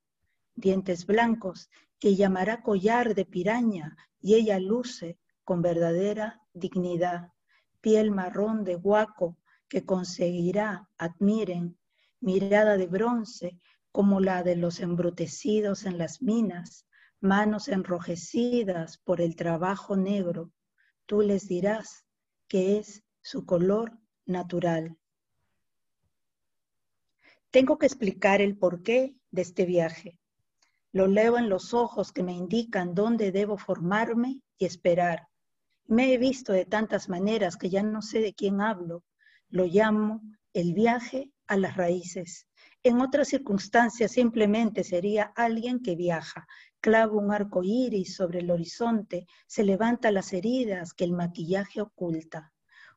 Dientes blancos que llamará collar de piraña y ella luce con verdadera dignidad. Piel marrón de guaco que conseguirá, admiren, mirada de bronce como la de los embrutecidos en las minas, manos enrojecidas por el trabajo negro. Tú les dirás que es su color natural. Tengo que explicar el porqué de este viaje. Lo leo en los ojos que me indican dónde debo formarme y esperar. Me he visto de tantas maneras que ya no sé de quién hablo. Lo llamo el viaje a las raíces. En otras circunstancias simplemente sería alguien que viaja, clava un arco iris sobre el horizonte, se levanta las heridas que el maquillaje oculta.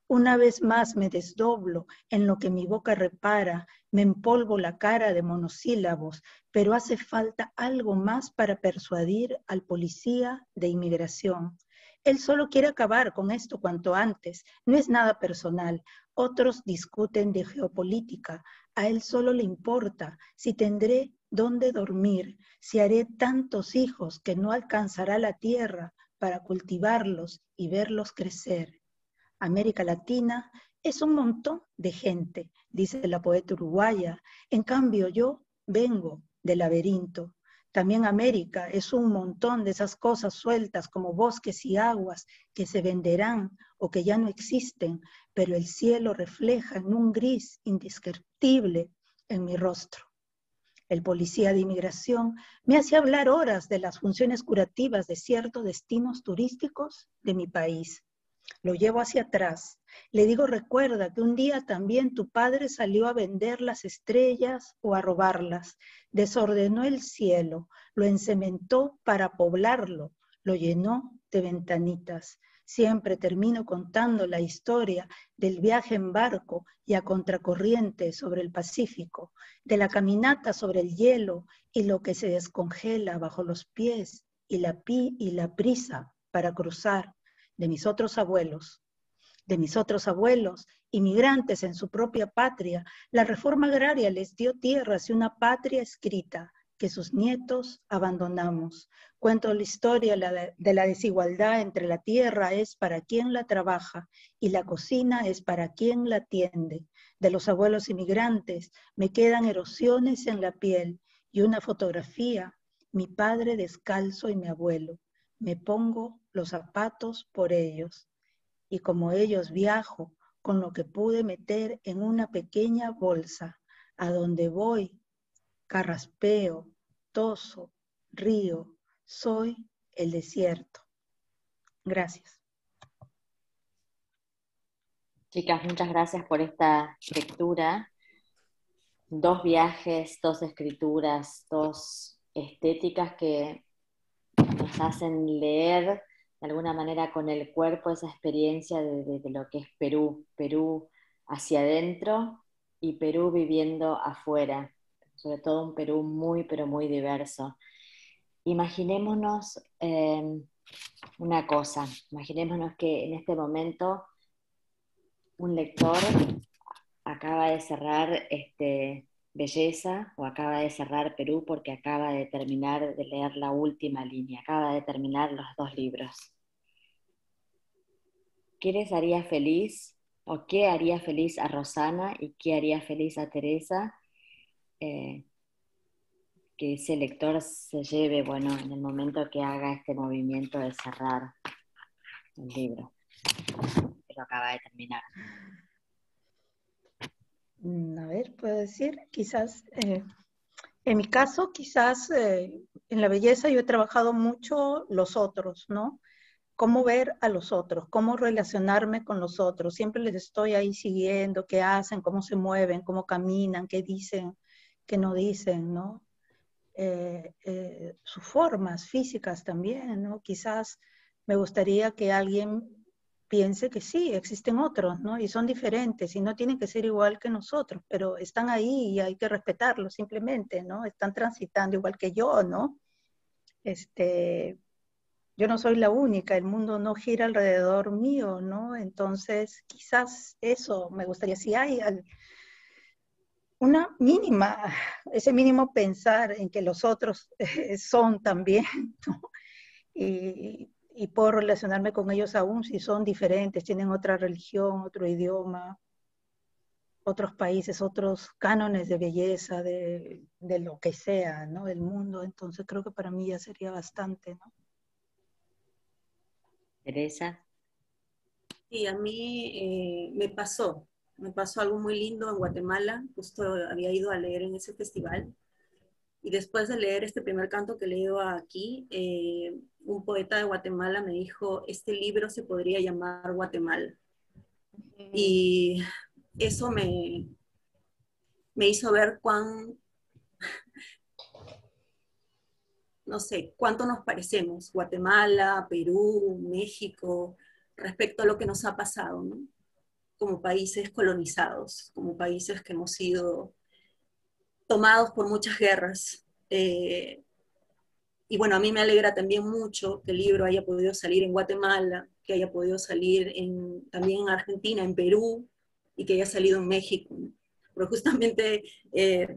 Una vez más me desdoblo en lo que mi boca repara, me empolvo la cara de monosílabos, pero hace falta algo más para persuadir al policía de inmigración. Él solo quiere acabar con esto cuanto antes, no es nada personal. Otros discuten de geopolítica, a él solo le importa si tendré dónde dormir, si haré tantos hijos que no alcanzará la tierra para cultivarlos y verlos crecer. América Latina es un montón de gente, dice la poeta uruguaya, en cambio yo vengo del laberinto. También América es un montón de esas cosas sueltas como bosques y aguas que se venderán o que ya no existen, pero el cielo refleja en un gris indescriptible en mi rostro. El policía de inmigración me hace hablar horas de las funciones curativas de ciertos destinos turísticos de mi país. Lo llevo hacia atrás. Le digo, recuerda que un día también tu padre salió a vender las estrellas o a robarlas. Desordenó el cielo, lo encementó para poblarlo, lo llenó de ventanitas. Siempre termino contando la historia del viaje en barco y a contracorriente sobre el Pacífico, de la caminata sobre el hielo y lo que se descongela bajo los pies y la prisa para cruzar. De mis otros abuelos, inmigrantes en su propia patria, la reforma agraria les dio tierras y una patria escrita, que sus nietos abandonamos. Cuento la historia de la desigualdad entre la tierra es para quien la trabaja y la cocina es para quien la tiende. De los abuelos inmigrantes me quedan erosiones en la piel y una fotografía, mi padre descalzo y mi abuelo. Me pongo los zapatos por ellos y como ellos viajo con lo que pude meter en una pequeña bolsa. A donde voy, carraspeo, toso, río, soy el desierto. Gracias. Chicas, muchas gracias por esta lectura. 2 viajes, 2 escrituras, 2 estéticas que nos hacen leer de alguna manera con el cuerpo esa experiencia de lo que es Perú, Perú hacia adentro y Perú viviendo afuera, sobre todo un Perú muy, pero muy diverso. Imaginémonos una cosa, imaginémonos que en este momento un lector acaba de cerrar Belleza o acaba de cerrar Perú porque acaba de terminar de leer la última línea, acaba de terminar los 2 libros. ¿Qué les haría feliz o qué haría feliz a Rosana y qué haría feliz a Teresa? Que ese lector se lleve, bueno, en el momento que haga este movimiento de cerrar el libro, que lo acaba de terminar. A ver, puedo decir, quizás, en mi caso, quizás en la belleza yo he trabajado mucho los otros, ¿no? Cómo ver a los otros, cómo relacionarme con los otros. Siempre les estoy ahí siguiendo, qué hacen, cómo se mueven, cómo caminan, qué dicen, qué no dicen, ¿no? Sus formas físicas también, ¿no? Quizás me gustaría que alguien piense que sí, existen otros, ¿no? Y son diferentes y no tienen que ser igual que nosotros, pero están ahí y hay que respetarlos simplemente, ¿no? Están transitando igual que yo, ¿no? Yo no soy la única, el mundo no gira alrededor mío, ¿no? Entonces, quizás eso me gustaría, si hay una mínima, ese mínimo pensar en que los otros son también, ¿no? Y puedo relacionarme con ellos aún si son diferentes, tienen otra religión, otro idioma, otros países, otros cánones de belleza, de lo que sea, ¿no? Del mundo. Entonces creo que para mí ya sería bastante, ¿no? Teresa. Y a mí me pasó algo muy lindo en Guatemala, justo había ido a leer en ese festival, y después de leer este primer canto que he leído aquí, un poeta de Guatemala me dijo, este libro se podría llamar Guatemala. Y eso me hizo ver no sé, cuánto nos parecemos, Guatemala, Perú, México, respecto a lo que nos ha pasado, ¿no? Como países colonizados, como países que hemos sido tomados por muchas guerras. Y bueno, a mí me alegra también mucho que el libro haya podido salir en Guatemala, que haya podido salir también en Argentina, en Perú, y que haya salido en México, ¿no? Porque justamente,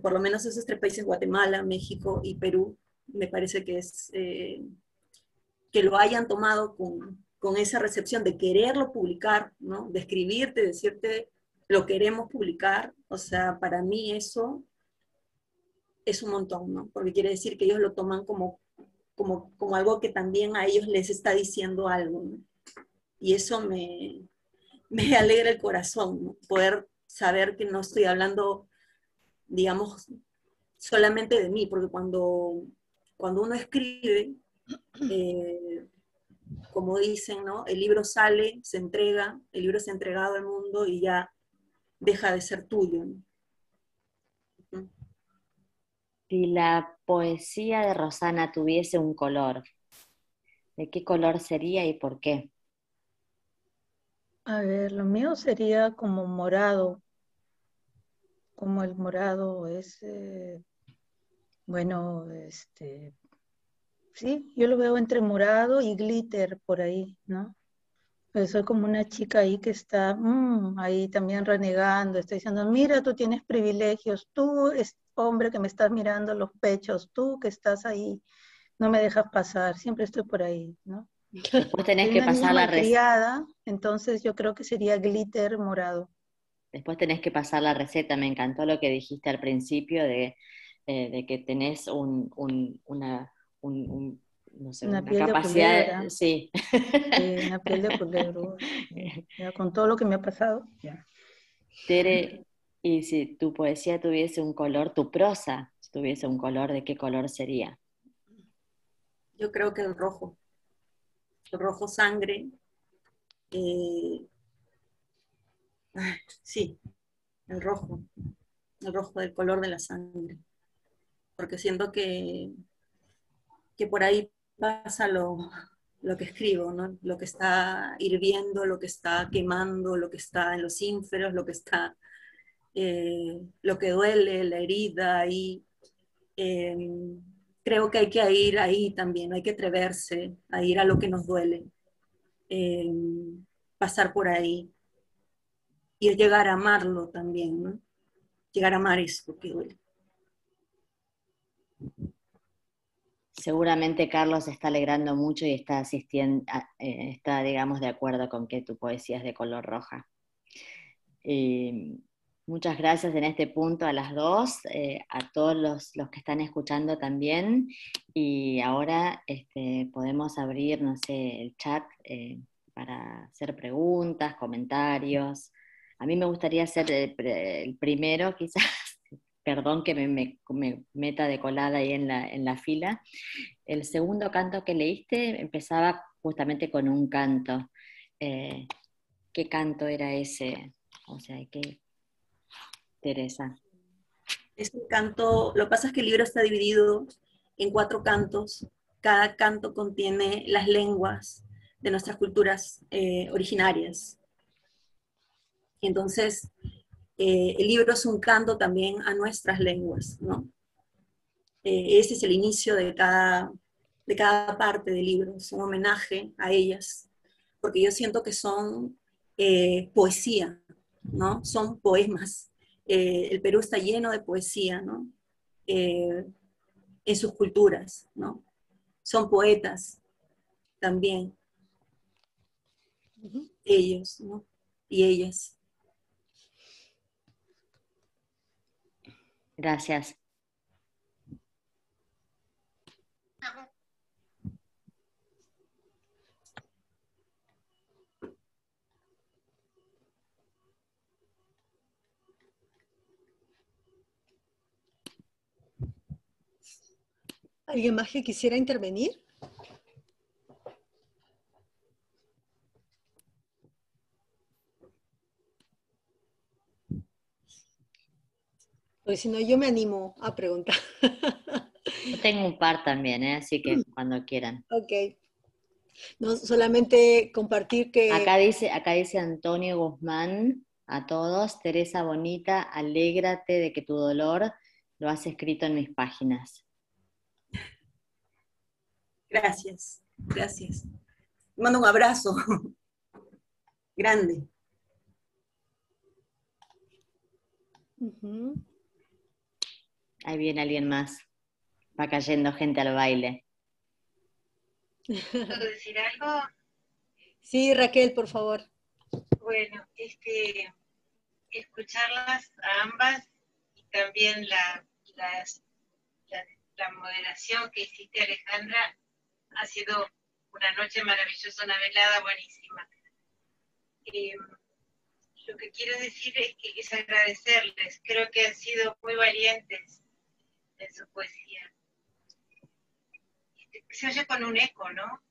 por lo menos esos 3 países, Guatemala, México y Perú, me parece que que lo hayan tomado con esa recepción de quererlo publicar, ¿no? De escribirte, decirte, lo queremos publicar. O sea, para mí eso es un montón, ¿no? Porque quiere decir que ellos lo toman como algo que también a ellos les está diciendo algo, ¿no? Y eso me alegra el corazón, ¿no? Poder saber que no estoy hablando, digamos, solamente de mí, porque cuando uno escribe, como dicen, ¿no? El libro sale, se entrega, el libro es entregado al mundo y ya deja de ser tuyo, ¿no? Si la poesía de Rosana tuviese un color, ¿de qué color sería y por qué? A ver, lo mío sería como morado, como el morado es, bueno, sí, yo lo veo entre morado y glitter por ahí, ¿no? Pues soy como una chica ahí que está ahí también renegando, está diciendo, mira, tú tienes privilegios, tú, hombre que me estás mirando los pechos, tú que estás ahí, no me dejas pasar, siempre estoy por ahí, ¿no? Después tenés Soy que una niña pasar malcriada, entonces yo creo que sería glitter morado. después tenés que pasar la receta. Me encantó lo que dijiste al principio de que tenés no sé, Una una piel de capacidad, culebra, sí. una piel de culebra, ya con todo lo que me ha pasado, ya. Tere, y si tu poesía tuviese un color, tu prosa tuviese un color, ¿de qué color sería? Yo creo que el rojo sangre, eh, sí, el rojo del color de la sangre, porque siento que por ahí pasa lo que escribo, ¿no? Lo que está hirviendo, lo que está quemando, lo que está en los ínferos, lo que duele, la herida, y eh, creo que hay que ir ahí también, hay que atreverse a ir a lo que nos duele, eh, pasar por ahí y llegar a amarlo también, ¿no? Llegar a amar eso que duele. Seguramente Carlos se está alegrando mucho y está asistiendo, está, digamos, de acuerdo con que tu poesía es de color roja. Muchas gracias en este punto a las dos, a todos los que están escuchando también. Y ahora podemos abrir, no sé, el chat para hacer preguntas, comentarios. A mí me gustaría ser el primero, quizás, perdón que me meta de colada ahí en la fila. El segundo canto que leíste empezaba justamente con un canto. Eh, ¿Qué canto era ese? O sea, ¿qué, Teresa? Este canto, lo que pasa es que el libro está dividido en 4 cantos. Cada canto contiene las lenguas de nuestras culturas originarias. Entonces, el libro es un canto también a nuestras lenguas, ¿no? Ese es el inicio de cada parte del libro, es un homenaje a ellas, porque yo siento que son poesía, ¿no? Son poemas. El Perú está lleno de poesía, ¿no? Eh, en sus culturas, ¿no? Son poetas también, ellos, ¿no? Y ellas. Gracias. ¿Alguien más que quisiera intervenir? Porque si no, yo me animo a preguntar. Yo tengo un par también, así que cuando quieran. Ok. No, solamente compartir que Acá dice Antonio Guzmán a todos, Teresa Bonita, alégrate de que tu dolor lo has escrito en mis páginas. Gracias, gracias. Te mando un abrazo grande. Ahí viene alguien más. Va cayendo gente al baile. ¿Puedo decir algo? Sí, Raquel, por favor. Bueno, escucharlas a ambas y también la moderación que hiciste, Alejandra, ha sido una noche maravillosa, una velada buenísima. Lo que quiero decir es agradecerles, creo que han sido muy valientes en su poesía. Se oye con un eco, ¿no?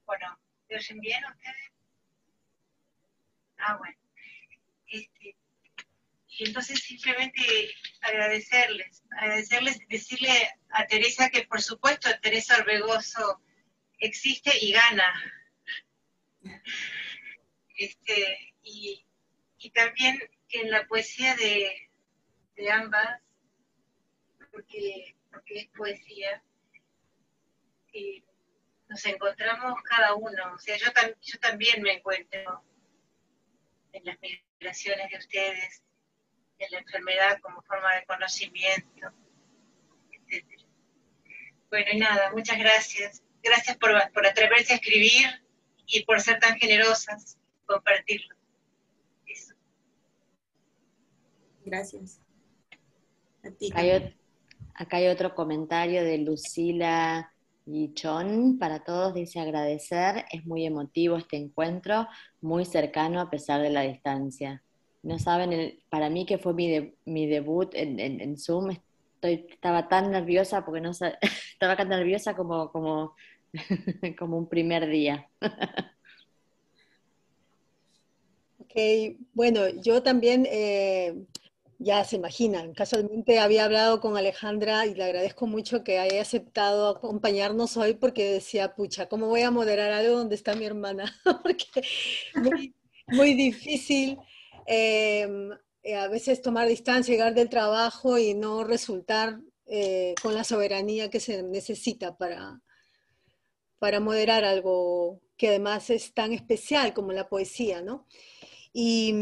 Bueno, ¿se oyen bien ustedes? Ah, bueno. Y entonces simplemente agradecerles, decirle a Teresa que por supuesto Teresa Orbegoso existe y gana. Y también que en la poesía de ambas, porque es poesía, nos encontramos cada uno. O sea, yo también me encuentro en las migraciones de ustedes, en la enfermedad como forma de conocimiento, etc. Bueno, y nada, muchas gracias. Gracias por atreverse a escribir y por ser tan generosas, compartirlo. Eso. Gracias. A ti Acá también. acá hay otro comentario de Lucila Guichón. Para todos dice agradecer, es muy emotivo este encuentro, muy cercano a pesar de la distancia. No saben, para mí que fue mi debut en Zoom, estaba tan nerviosa porque no estaba tan nerviosa como como un primer día. Ok, bueno, yo también, ya se imaginan, casualmente había hablado con Alejandra y le agradezco mucho que haya aceptado acompañarnos hoy porque decía, pucha, ¿cómo voy a moderar algo donde está mi hermana? Porque muy, muy difícil eh, a veces tomar distancia, llegar del trabajo y no resultar con la soberanía que se necesita para moderar algo que además es tan especial como la poesía, ¿no? Y,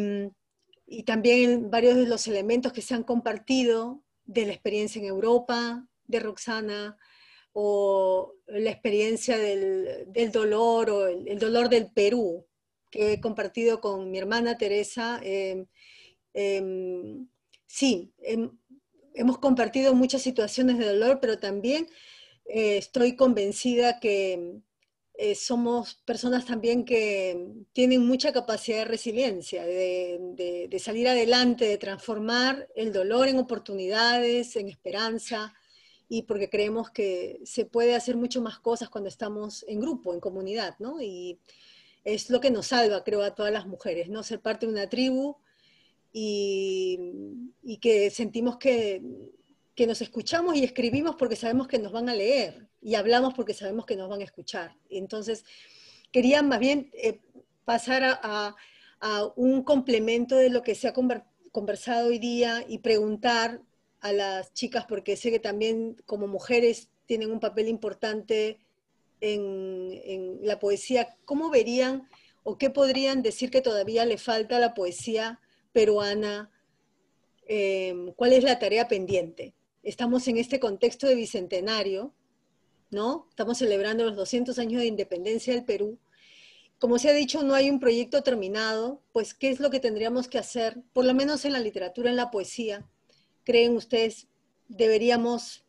y también varios de los elementos que se han compartido de la experiencia en Europa, de Roxana, o la experiencia del dolor o el dolor del Perú, que he compartido con mi hermana Teresa. Sí, hemos compartido muchas situaciones de dolor, pero también estoy convencida que somos personas también que tienen mucha capacidad de resiliencia, de salir adelante, de transformar el dolor en oportunidades, en esperanza, y porque creemos que se puede hacer mucho más cosas cuando estamos en grupo, en comunidad, ¿no? Y es lo que nos salva, creo, a todas las mujeres, ¿no? Ser parte de una tribu y que sentimos que nos escuchamos y escribimos porque sabemos que nos van a leer y hablamos porque sabemos que nos van a escuchar. Entonces, quería más bien pasar a un complemento de lo que se ha conversado hoy día y preguntar a las chicas, porque sé que también como mujeres tienen un papel importante en la poesía, ¿cómo verían o qué podrían decir que todavía le falta a la poesía peruana? ¿Cuál es la tarea pendiente? Estamos en este contexto de bicentenario, ¿no? Estamos celebrando los 200 años de independencia del Perú. Como se ha dicho, no hay un proyecto terminado, pues ¿qué es lo que tendríamos que hacer? Por lo menos en la literatura, en la poesía, ¿creen ustedes deberíamos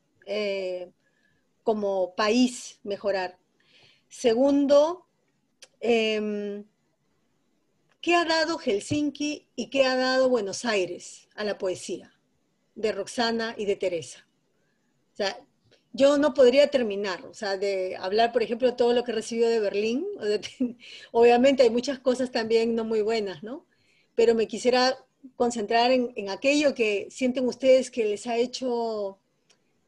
como país mejorar? Segundo, eh, ¿qué ha dado Helsinki y qué ha dado Buenos Aires a la poesía de Roxana y de Teresa? O sea, yo no podría terminar, o sea, de hablar, por ejemplo, de todo lo que he recibido de Berlín. Obviamente hay muchas cosas también no muy buenas, ¿no? Pero me quisiera concentrar en aquello que sienten ustedes que les ha hecho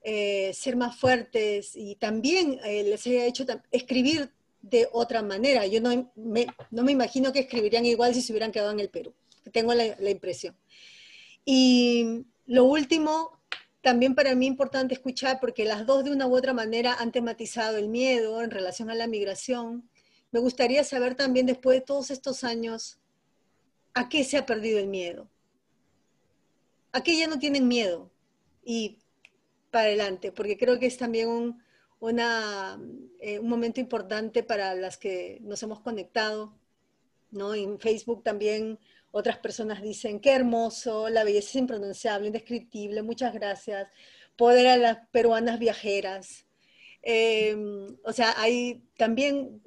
ser más fuertes y también les haya hecho escribir de otra manera. Yo no me imagino que escribirían igual si se hubieran quedado en el Perú. Tengo la impresión. Y lo último, también para mí importante escuchar, porque las dos de una u otra manera han tematizado el miedo en relación a la migración. Me gustaría saber también, después de todos estos años, ¿a qué se ha perdido el miedo? ¿A qué ya no tienen miedo? Y para adelante, porque creo que es también un momento importante para las que nos hemos conectado, ¿no? En Facebook también otras personas dicen, qué hermoso, la belleza es impronunciable, indescriptible, muchas gracias, poder a las peruanas viajeras. O sea, hay también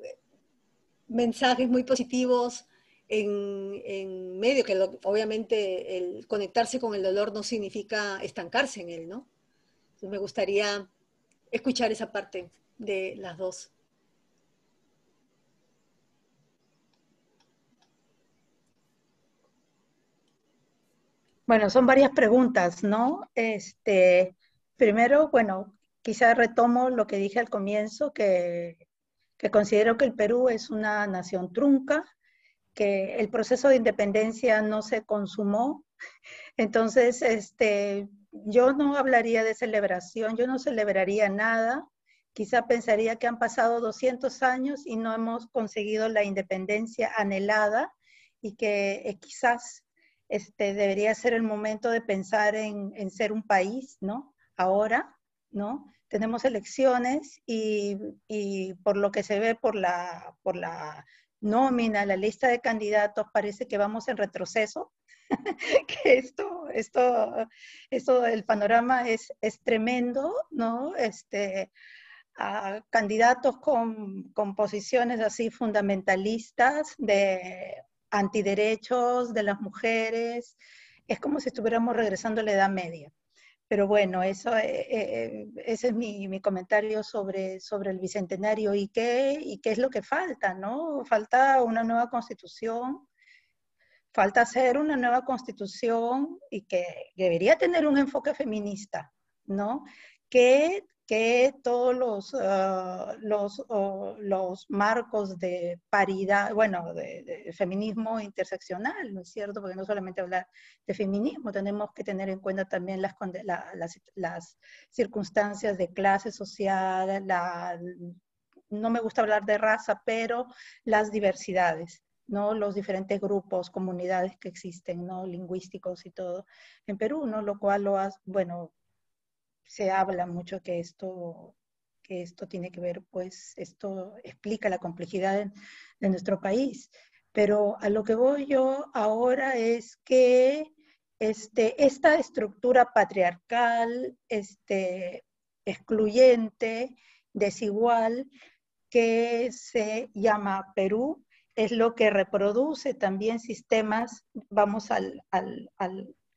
mensajes muy positivos en medio, que obviamente el conectarse con el dolor no significa estancarse en él, ¿no? Entonces me gustaría escuchar esa parte de las dos. Bueno, son varias preguntas, ¿no? Primero, bueno, quizá retomo lo que dije al comienzo, que considero que el Perú es una nación trunca, que el proceso de independencia no se consumó. Entonces, yo no hablaría de celebración, yo no celebraría nada, quizá pensaría que han pasado 200 años y no hemos conseguido la independencia anhelada y que quizás debería ser el momento de pensar en ser un país, ¿no? Ahora, ¿no? Tenemos elecciones y por lo que se ve por la nómina, la lista de candidatos, parece que vamos en retroceso, que el panorama es tremendo, ¿no? A candidatos con posiciones así fundamentalistas de antiderechos de las mujeres. Es como si estuviéramos regresando a la Edad Media. Pero bueno, ese es mi comentario sobre el Bicentenario y qué es lo que falta, ¿no? Falta una nueva constitución, falta hacer una nueva constitución y que debería tener un enfoque feminista, ¿no? Que todos los marcos de paridad, bueno, de feminismo interseccional, ¿no es cierto? Porque no solamente hablar de feminismo, tenemos que tener en cuenta también las circunstancias de clase social, no me gusta hablar de raza, pero las diversidades, ¿no? Los diferentes grupos, comunidades que existen, ¿no? Lingüísticos y todo en Perú, ¿no? Lo cual bueno, se habla mucho que esto tiene que ver, pues, esto explica la complejidad de nuestro país. Pero a lo que voy yo ahora es que esta estructura patriarcal, excluyente, desigual, que se llama Perú, es lo que reproduce también sistemas, vamos al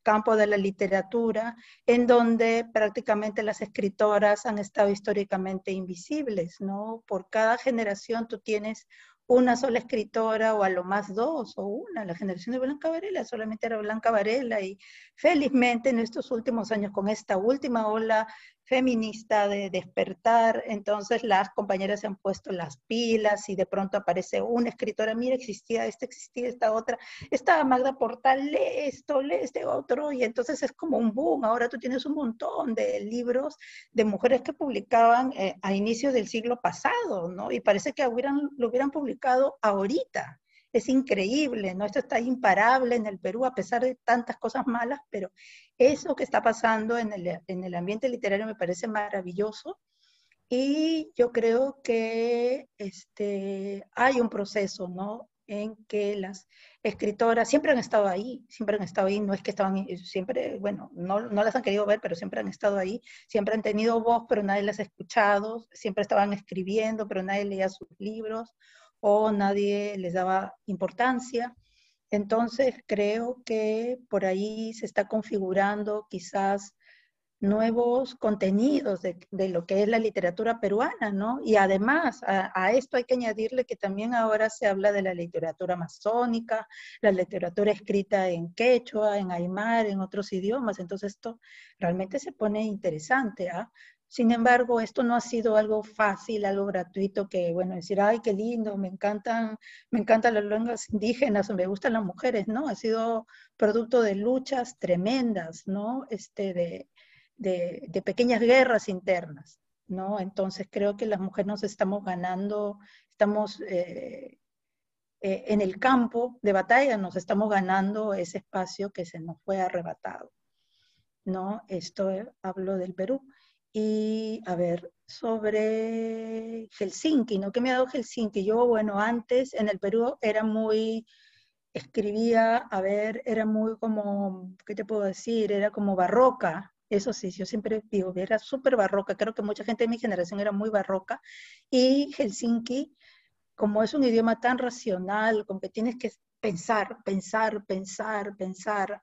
campo de la literatura, en donde prácticamente las escritoras han estado históricamente invisibles, ¿no? Por cada generación tú tienes una sola escritora o a lo más dos o una. La generación de Blanca Varela solamente era Blanca Varela y felizmente en estos últimos años con esta última ola feminista de despertar, entonces las compañeras se han puesto las pilas y de pronto aparece una escritora, mira, existía esta otra, estaba Magda Portal, lee esto, lee este otro, y entonces es como un boom. Ahora tú tienes un montón de libros de mujeres que publicaban a inicios del siglo pasado, ¿no? Y parece que lo hubieran publicado ahorita. Es increíble, ¿no? Esto está imparable en el Perú a pesar de tantas cosas malas, pero eso que está pasando en el ambiente literario me parece maravilloso. Y yo creo que hay un proceso, ¿no? En que las escritoras siempre han estado ahí, no es que estaban, siempre, bueno, no las han querido ver, pero siempre han estado ahí, siempre han tenido voz, pero nadie las ha escuchado, siempre estaban escribiendo, pero nadie leía sus libros, o nadie les daba importancia. Entonces creo que por ahí se está configurando quizás nuevos contenidos de lo que es la literatura peruana, ¿no? Y además a esto hay que añadirle que también ahora se habla de la literatura amazónica, la literatura escrita en quechua, en aymar, en otros idiomas. Entonces esto realmente se pone interesante, ¿ah? Sin embargo, esto no ha sido algo fácil, algo gratuito que, bueno, decir, ay, qué lindo, me encantan las lenguas indígenas, me gustan las mujeres, ¿no? Ha sido producto de luchas tremendas, ¿no? De pequeñas guerras internas, ¿no? Entonces creo que las mujeres nos estamos ganando, estamos en el campo de batalla, nos estamos ganando ese espacio que se nos fue arrebatado, ¿no? Esto hablo del Perú. Y a ver, sobre Helsinki, ¿no? ¿Qué me ha dado Helsinki? Yo, bueno, antes en el Perú escribía, a ver, era muy como, ¿qué te puedo decir? Era como barroca. Eso sí, yo siempre digo, era súper barroca. Creo que mucha gente de mi generación era muy barroca. Y Helsinki, como es un idioma tan racional, como que tienes que pensar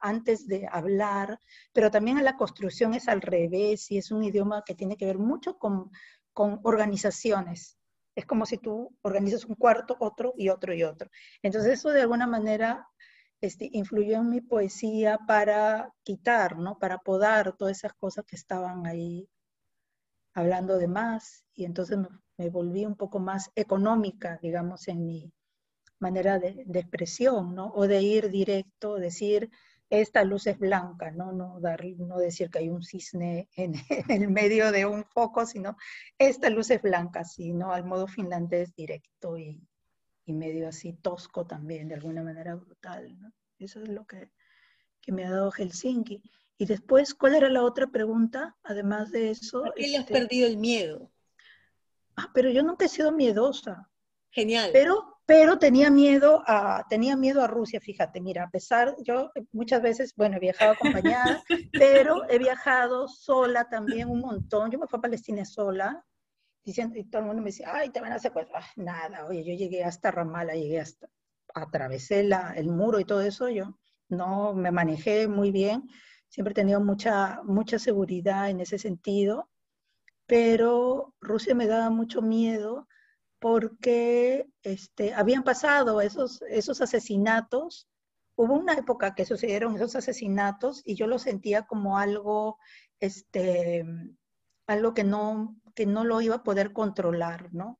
antes de hablar, pero también la construcción es al revés y es un idioma que tiene que ver mucho con organizaciones. Es como si tú organizas un cuarto, otro y otro y otro. Entonces eso de alguna manera influyó en mi poesía para quitar, ¿no? Para podar todas esas cosas que estaban ahí hablando de más, y entonces me volví un poco más económica, digamos, en mi manera de expresión, ¿no? O de ir directo, decir, esta luz es blanca, ¿no? No decir que hay un cisne en, en el medio de un foco, sino esta luz es blanca, sí, ¿no? Al modo finlandés directo y medio así tosco también, de alguna manera brutal, ¿no? Eso es lo que me ha dado Helsinki. Y después, ¿cuál era la otra pregunta? Además de eso, ¿A qué le has perdido el miedo? pero yo nunca he sido miedosa. Genial. Pero tenía miedo a Rusia, fíjate, mira, a pesar, yo muchas veces, bueno, he viajado acompañada, pero he viajado sola también un montón. Yo me fui a Palestina sola, diciendo, y todo el mundo me decía, ay, te van a secuestrar. Nada, oye, yo llegué hasta Ramallah, atravesé el muro y todo eso, yo no me manejé muy bien, siempre he tenido mucha seguridad en ese sentido, pero Rusia me daba mucho miedo porque habían pasado esos asesinatos. Hubo una época que sucedieron esos asesinatos y yo lo sentía como algo que no lo iba a poder controlar, ¿no?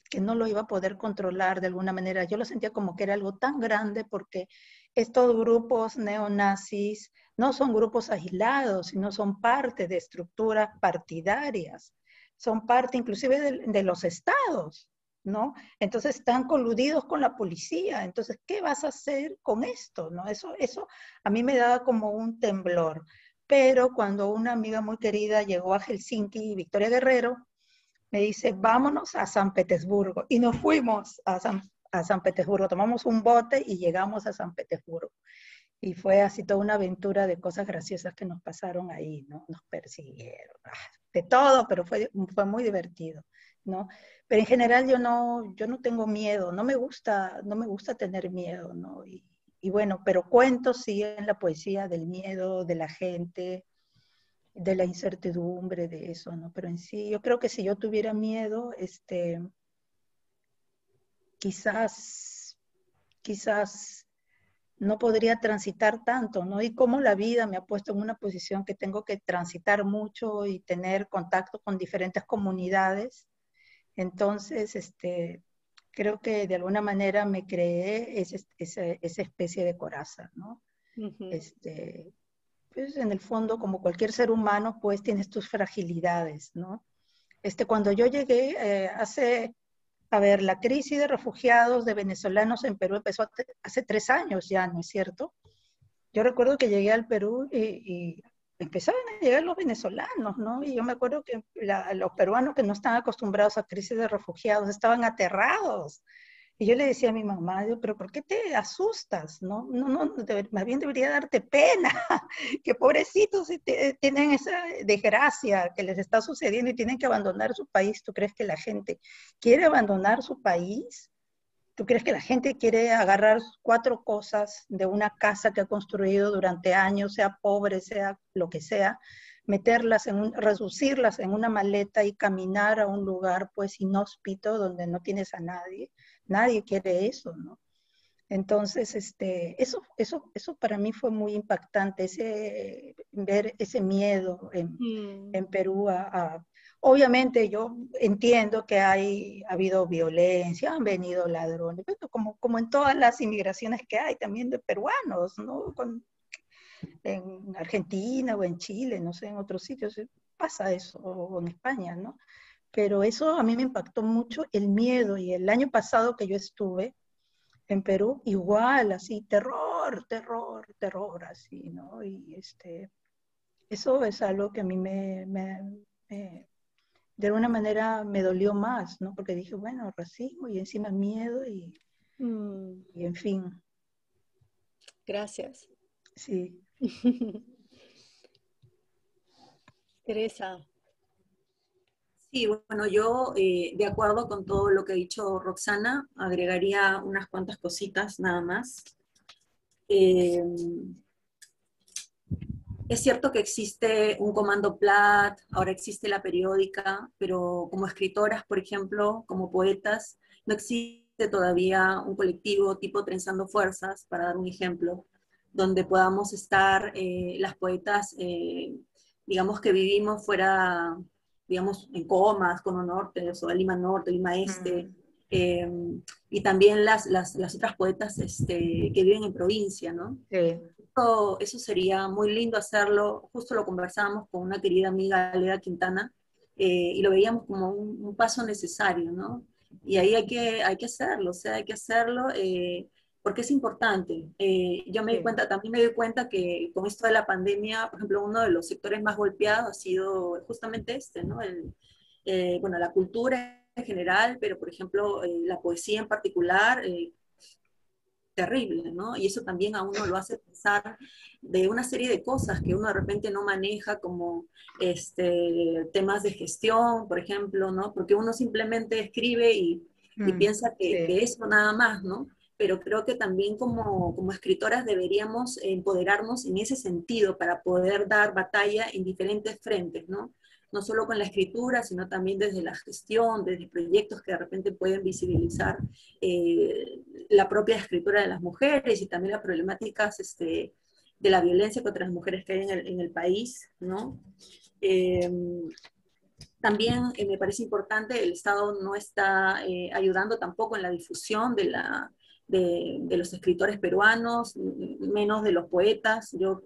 Que no lo iba a poder controlar de alguna manera. Yo lo sentía como que era algo tan grande porque estos grupos neonazis no son grupos aislados, sino son parte de estructuras partidarias, son parte inclusive de los estados, ¿no? Entonces están coludidos con la policía. Entonces, ¿qué vas a hacer con esto? ¿No? Eso a mí me daba como un temblor. Pero cuando una amiga muy querida llegó a Helsinki, Victoria Guerrero, me dice, vámonos a San Petersburgo. Y nos fuimos a San Petersburgo, tomamos un bote y llegamos a San Petersburgo. Y fue así toda una aventura de cosas graciosas que nos pasaron ahí, ¿no? Nos persiguieron, de todo, pero fue muy divertido, ¿no? Pero en general yo no tengo miedo, no me gusta tener miedo, ¿no? Y bueno, pero cuento sí en la poesía del miedo de la gente, de la incertidumbre, de eso, ¿no? Pero en sí, yo creo que si yo tuviera miedo, quizás no podría transitar tanto, ¿no? Y como la vida me ha puesto en una posición que tengo que transitar mucho y tener contacto con diferentes comunidades, entonces, creo que de alguna manera me creé esa especie de coraza, ¿no? Uh-huh. Pues en el fondo, como cualquier ser humano, pues tienes tus fragilidades, ¿no? Cuando yo llegué, la crisis de refugiados de venezolanos en Perú empezó hace 3 años ya, ¿no es cierto? Yo recuerdo que llegué al Perú y empezaban a llegar los venezolanos, ¿no? Y yo me acuerdo que los peruanos que no están acostumbrados a crisis de refugiados estaban aterrados. Y yo le decía a mi mamá, pero ¿por qué te asustas? No, más bien debería darte pena, que pobrecitos tienen esa desgracia que les está sucediendo y tienen que abandonar su país. ¿Tú crees que la gente quiere abandonar su país? ¿Tú crees que la gente quiere agarrar 4 cosas de una casa que ha construido durante años, sea pobre, sea lo que sea, reducirlas en una maleta y caminar a un lugar pues inhóspito donde no tienes a nadie? Nadie quiere eso, ¿no? Entonces, eso para mí fue muy impactante, ver ese miedo en Perú. Obviamente yo entiendo que ha habido violencia, han venido ladrones, pero como en todas las inmigraciones que hay, también de peruanos, ¿no? En Argentina o en Chile, no sé, en otros sitios pasa eso, o en España, ¿no? Pero eso a mí me impactó mucho el miedo, y el año pasado que yo estuve en Perú, igual, así, terror, así, ¿no? Y eso es algo que a mí de alguna manera me dolió más, ¿no? Porque dije, bueno, racismo y encima miedo y en fin. Gracias. Sí. Teresa. Sí, bueno, yo de acuerdo con todo lo que ha dicho Roxana, agregaría unas cuantas cositas nada más. Es cierto que existe un comando PLAT, ahora existe la periódica, pero como escritoras, por ejemplo, como poetas, no existe todavía un colectivo tipo Trenzando Fuerzas, para dar un ejemplo, donde podamos estar las poetas, digamos que vivimos fuera, digamos, en Comas, Cono Norte, o Lima Norte, Lima Este, y también las otras poetas que viven en provincia, ¿no? Sí. Eso sería muy lindo hacerlo, justo lo conversábamos con una querida amiga, Leda Quintana, y lo veíamos como un paso necesario, ¿no? Y ahí hay que hacerlo, o sea, hay que hacerlo porque es importante. Yo me di cuenta, también me doy cuenta que con esto de la pandemia, por ejemplo, uno de los sectores más golpeados ha sido justamente ¿no? Bueno, la cultura en general, pero por ejemplo, la poesía en particular, terrible, ¿no? Y eso también a uno lo hace pensar de una serie de cosas que uno de repente no maneja, como temas de gestión, por ejemplo, ¿no? Porque uno simplemente escribe y piensa que eso nada más, ¿no? Pero creo que también como escritoras deberíamos empoderarnos en ese sentido para poder dar batalla en diferentes frentes, ¿no? No solo con la escritura, sino también desde la gestión, desde proyectos que de repente pueden visibilizar la propia escritura de las mujeres y también las problemáticas de la violencia contra las mujeres que hay en el país, ¿no? También me parece importante, el Estado no está ayudando tampoco en la difusión de los escritores peruanos, menos de los poetas. Yo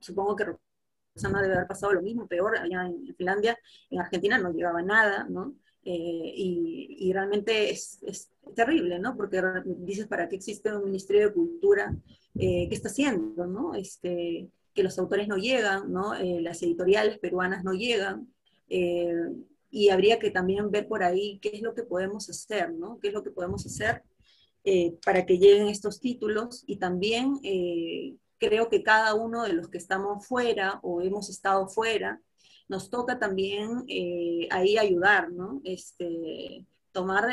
supongo que Roxana debe haber pasado lo mismo, peor, allá en Finlandia, en Argentina no llegaba nada, ¿no? Y realmente es terrible, ¿no? Porque dices, ¿para qué existe un Ministerio de Cultura? ¿Qué está haciendo, no? Que los autores no llegan, ¿no? Las editoriales peruanas no llegan, eh, y habría que también ver por ahí qué es lo que podemos hacer, ¿no? ¿Qué es lo que podemos hacer para que lleguen estos títulos? Y también creo que cada uno de los que estamos fuera o hemos estado fuera, nos toca también ahí ayudar, ¿no? Tomar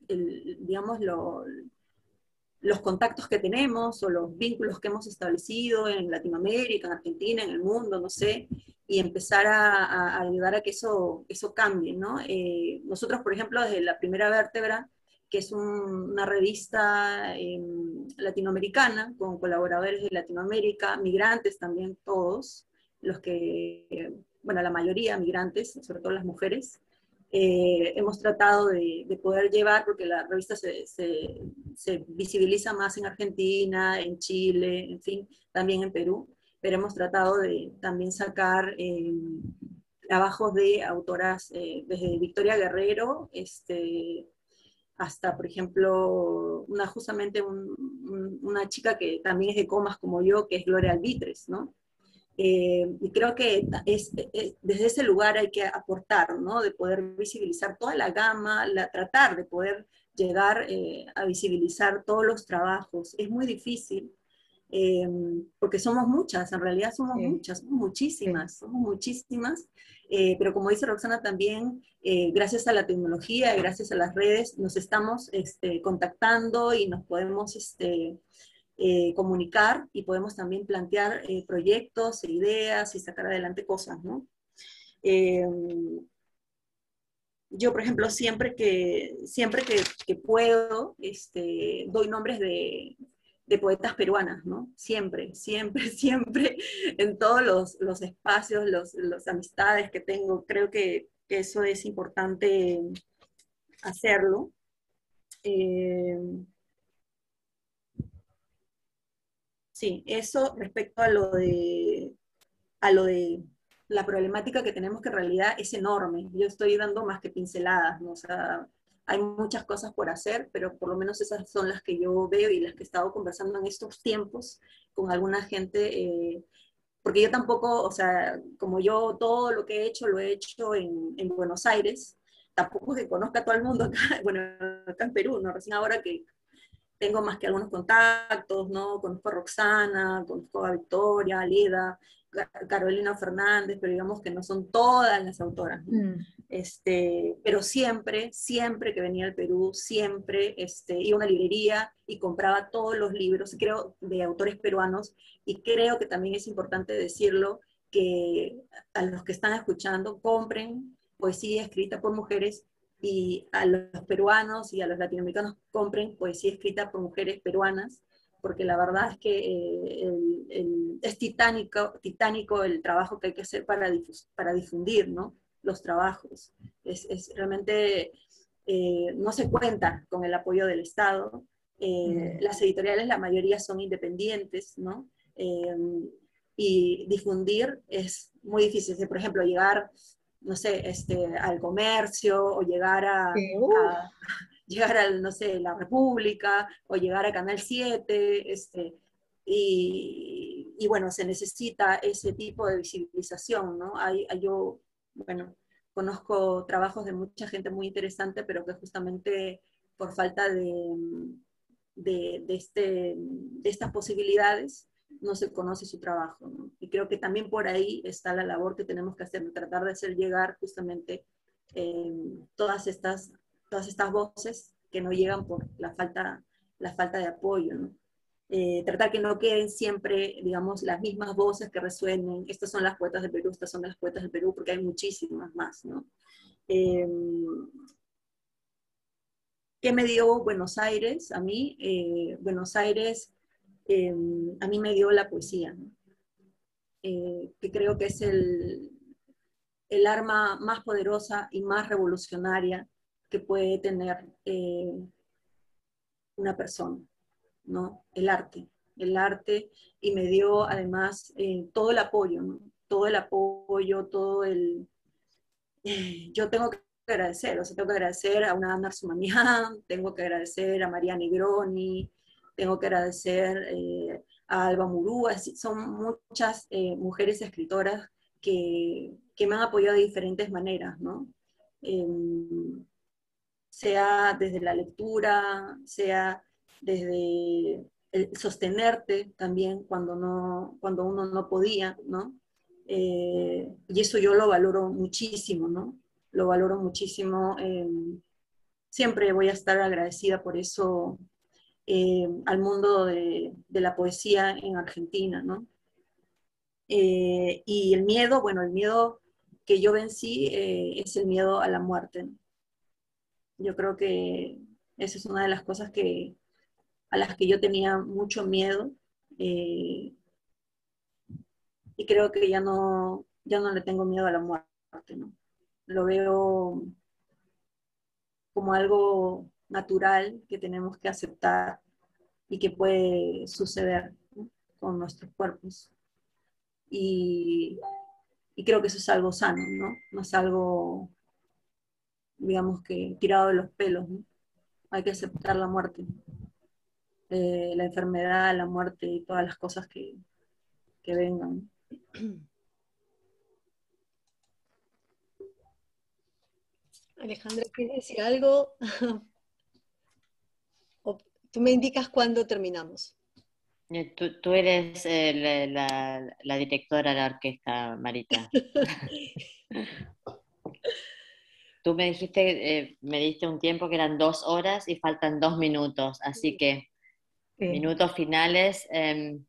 digamos, los contactos que tenemos o los vínculos que hemos establecido en Latinoamérica, en Argentina, en el mundo, no sé, y empezar a ayudar a que eso cambie, ¿no? Nosotros, por ejemplo, desde La Primera Vértebra, que es una revista latinoamericana, con colaboradores de Latinoamérica, migrantes también todos, los que, bueno, la mayoría migrantes, sobre todo las mujeres, hemos tratado de poder llevar, porque la revista se visibiliza más en Argentina, en Chile, en fin, también en Perú, pero hemos tratado de también sacar trabajos de autoras desde Victoria Guerrero, hasta, por ejemplo, justamente una chica que también es de Comas como yo, que es Gloria Albitres, ¿no? Y creo que desde ese lugar hay que aportar, ¿no? De poder visibilizar toda la gama, tratar de poder llegar a visibilizar todos los trabajos. Es muy difícil, porque somos muchas, en realidad somos muchas, somos muchísimas, pero como dice Roxana también, gracias a la tecnología, gracias a las redes, nos estamos contactando y nos podemos comunicar y podemos también plantear proyectos e ideas y sacar adelante cosas, ¿no? Yo, por ejemplo, siempre que puedo, doy nombres de poetas peruanas, ¿no? Siempre, siempre, siempre, en todos los espacios, las amistades que tengo, creo que eso es importante hacerlo. Sí, eso respecto a lo de la problemática que tenemos, que en realidad es enorme. Yo estoy dando más que pinceladas, ¿no? O sea, hay muchas cosas por hacer, pero por lo menos esas son las que yo veo y las que he estado conversando en estos tiempos con alguna gente, porque yo tampoco, o sea, como yo todo lo que he hecho lo he hecho en Buenos Aires, tampoco que conozca a todo el mundo acá, bueno, acá en Perú, ¿no? Recién ahora que tengo más que algunos contactos, ¿no? Conozco a Roxana, conozco a Victoria, a Leda, Carolina Fernández, pero digamos que no son todas las autoras, ¿no? Pero siempre, siempre que venía al Perú, siempre iba a una librería y compraba todos los libros, creo, de autores peruanos, y creo que también es importante decirlo, que a los que están escuchando, compren poesía escrita por mujeres, y a los peruanos y a los latinoamericanos compren poesía escrita por mujeres peruanas, porque la verdad es que es titánico el trabajo que hay que hacer para difundir, ¿no? Los trabajos. Es realmente no se cuenta con el apoyo del Estado. Las editoriales, la mayoría son independientes, ¿no? Y difundir es muy difícil. Por ejemplo, llegar, no sé, al comercio, o llegar llegar al, no sé, La República, o llegar a Canal 7, y bueno, se necesita ese tipo de visibilización, ¿no? Yo, bueno, conozco trabajos de mucha gente muy interesante, pero que justamente por falta de estas posibilidades no se conoce su trabajo, ¿no? Y creo que también por ahí está la labor que tenemos que hacer, tratar de hacer llegar justamente todas estas voces que no llegan por la falta de apoyo, ¿no? Tratar que no queden siempre, digamos, las mismas voces que resuenen, estas son las poetas del Perú, estas son las poetas del Perú, porque hay muchísimas más, ¿no? ¿Qué me dio Buenos Aires a mí? Buenos Aires a mí me dio la poesía, ¿no? Que creo que es el arma más poderosa y más revolucionaria que puede tener una persona, ¿no? El arte, y me dio además todo el apoyo, ¿no? Todo el apoyo, yo tengo que agradecer, o sea, tengo que agradecer a una Ana Arzumañán, tengo que agradecer a María Negroni, tengo que agradecer a Alba Murúa, son muchas mujeres escritoras que me han apoyado de diferentes maneras, ¿no? Sea desde la lectura, sea desde el sostenerte también cuando uno no podía, ¿no? Y eso yo lo valoro muchísimo, ¿no? Lo valoro muchísimo. Siempre voy a estar agradecida por eso al mundo de la poesía en Argentina, ¿no? Y el miedo, bueno, el miedo que yo vencí es el miedo a la muerte, ¿no? Yo creo que esa es una de las cosas a las que yo tenía mucho miedo, y creo que ya no le tengo miedo a la muerte, ¿no? Lo veo como algo natural que tenemos que aceptar y que puede suceder, ¿no? Con nuestros cuerpos. Y creo que eso es algo sano, ¿no? No es algo, digamos, que tirado de los pelos, ¿no? Hay que aceptar la muerte, la enfermedad, la muerte y todas las cosas que vengan. Alejandra, ¿quieres decir algo? O tú me indicas cuándo terminamos. Tú eres la directora de la orquesta, Marita. Tú me dijiste, me diste un tiempo que eran 2 horas y faltan 2 minutos, así que minutos finales, 1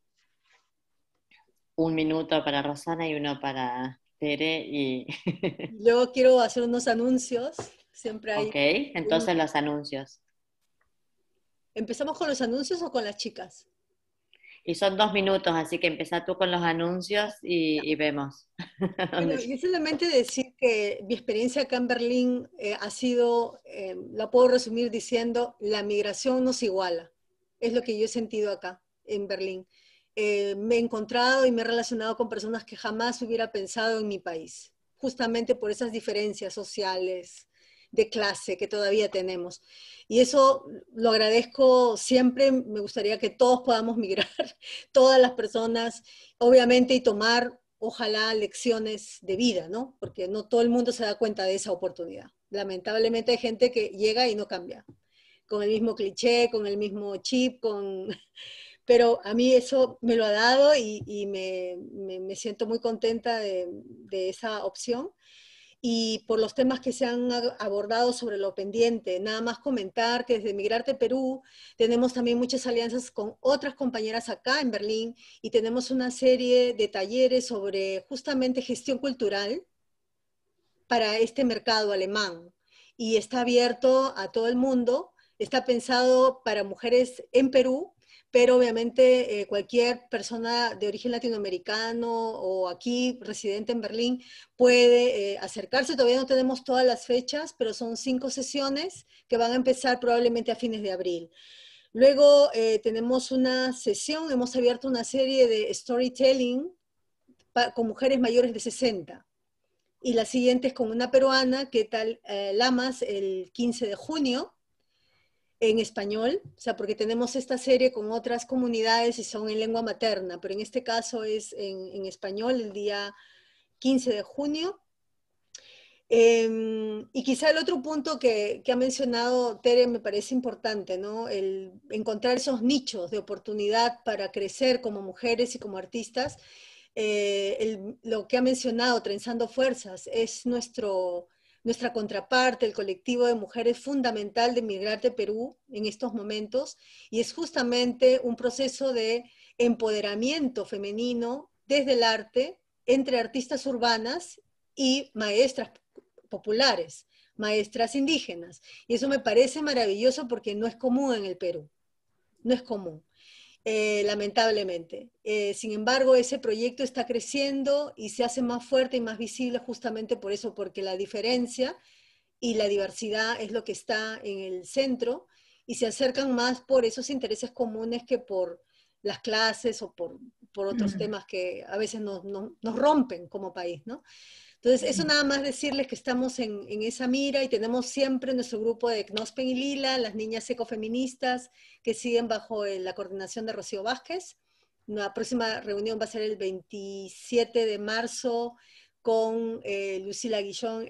minuto para Rosana y 1 para Tere. Yo quiero hacer unos anuncios, siempre hay... Ok, entonces los anuncios. ¿Empezamos con los anuncios o con las chicas? Y son 2 minutos, así que empezá tú con los anuncios y vemos. Bueno, yo solamente decir que mi experiencia acá en Berlín ha sido, la puedo resumir diciendo, la migración nos iguala. Es lo que yo he sentido acá en Berlín. Me he encontrado y me he relacionado con personas que jamás hubiera pensado en mi país, justamente por esas diferencias sociales, de clase que todavía tenemos. Y eso lo agradezco siempre, me gustaría que todos podamos migrar, todas las personas, obviamente, y tomar, ojalá, lecciones de vida, ¿no? Porque no todo el mundo se da cuenta de esa oportunidad. Lamentablemente hay gente que llega y no cambia, con el mismo cliché, con el mismo chip, pero a mí eso me lo ha dado y me siento muy contenta de esa opción. Y por los temas que se han abordado sobre lo pendiente, nada más comentar que desde Migrarte Perú tenemos también muchas alianzas con otras compañeras acá en Berlín y tenemos una serie de talleres sobre justamente gestión cultural para este mercado alemán. Y está abierto a todo el mundo, está pensado para mujeres en Perú, pero obviamente cualquier persona de origen latinoamericano o aquí residente en Berlín puede acercarse. Todavía no tenemos todas las fechas, pero son 5 sesiones que van a empezar probablemente a fines de abril. Luego tenemos una sesión, hemos abierto una serie de storytelling con mujeres mayores de 60. Y la siguiente es con una peruana, que tal Lamas, el 15 de junio, en español, o sea, porque tenemos esta serie con otras comunidades y son en lengua materna, pero en este caso es en español el día 15 de junio. Y quizá el otro punto que ha mencionado Tere me parece importante, ¿no? El encontrar esos nichos de oportunidad para crecer como mujeres y como artistas. Lo que ha mencionado, Trenzando Fuerzas, es nuestra contraparte, el colectivo de mujeres fundamental de Migrarte Perú en estos momentos, y es justamente un proceso de empoderamiento femenino desde el arte entre artistas urbanas y maestras populares, maestras indígenas. Y eso me parece maravilloso porque no es común en el Perú, no es común. Lamentablemente. Sin embargo, ese proyecto está creciendo y se hace más fuerte y más visible justamente por eso, porque la diferencia y la diversidad es lo que está en el centro y se acercan más por esos intereses comunes que por las clases o por otros temas que a veces nos rompen como país, ¿no? Entonces, eso nada más decirles que estamos en esa mira y tenemos siempre nuestro grupo de Knospen y Lila, las niñas ecofeministas que siguen bajo la coordinación de Rocío Vázquez. La próxima reunión va a ser el 27 de marzo con Lucila Guillón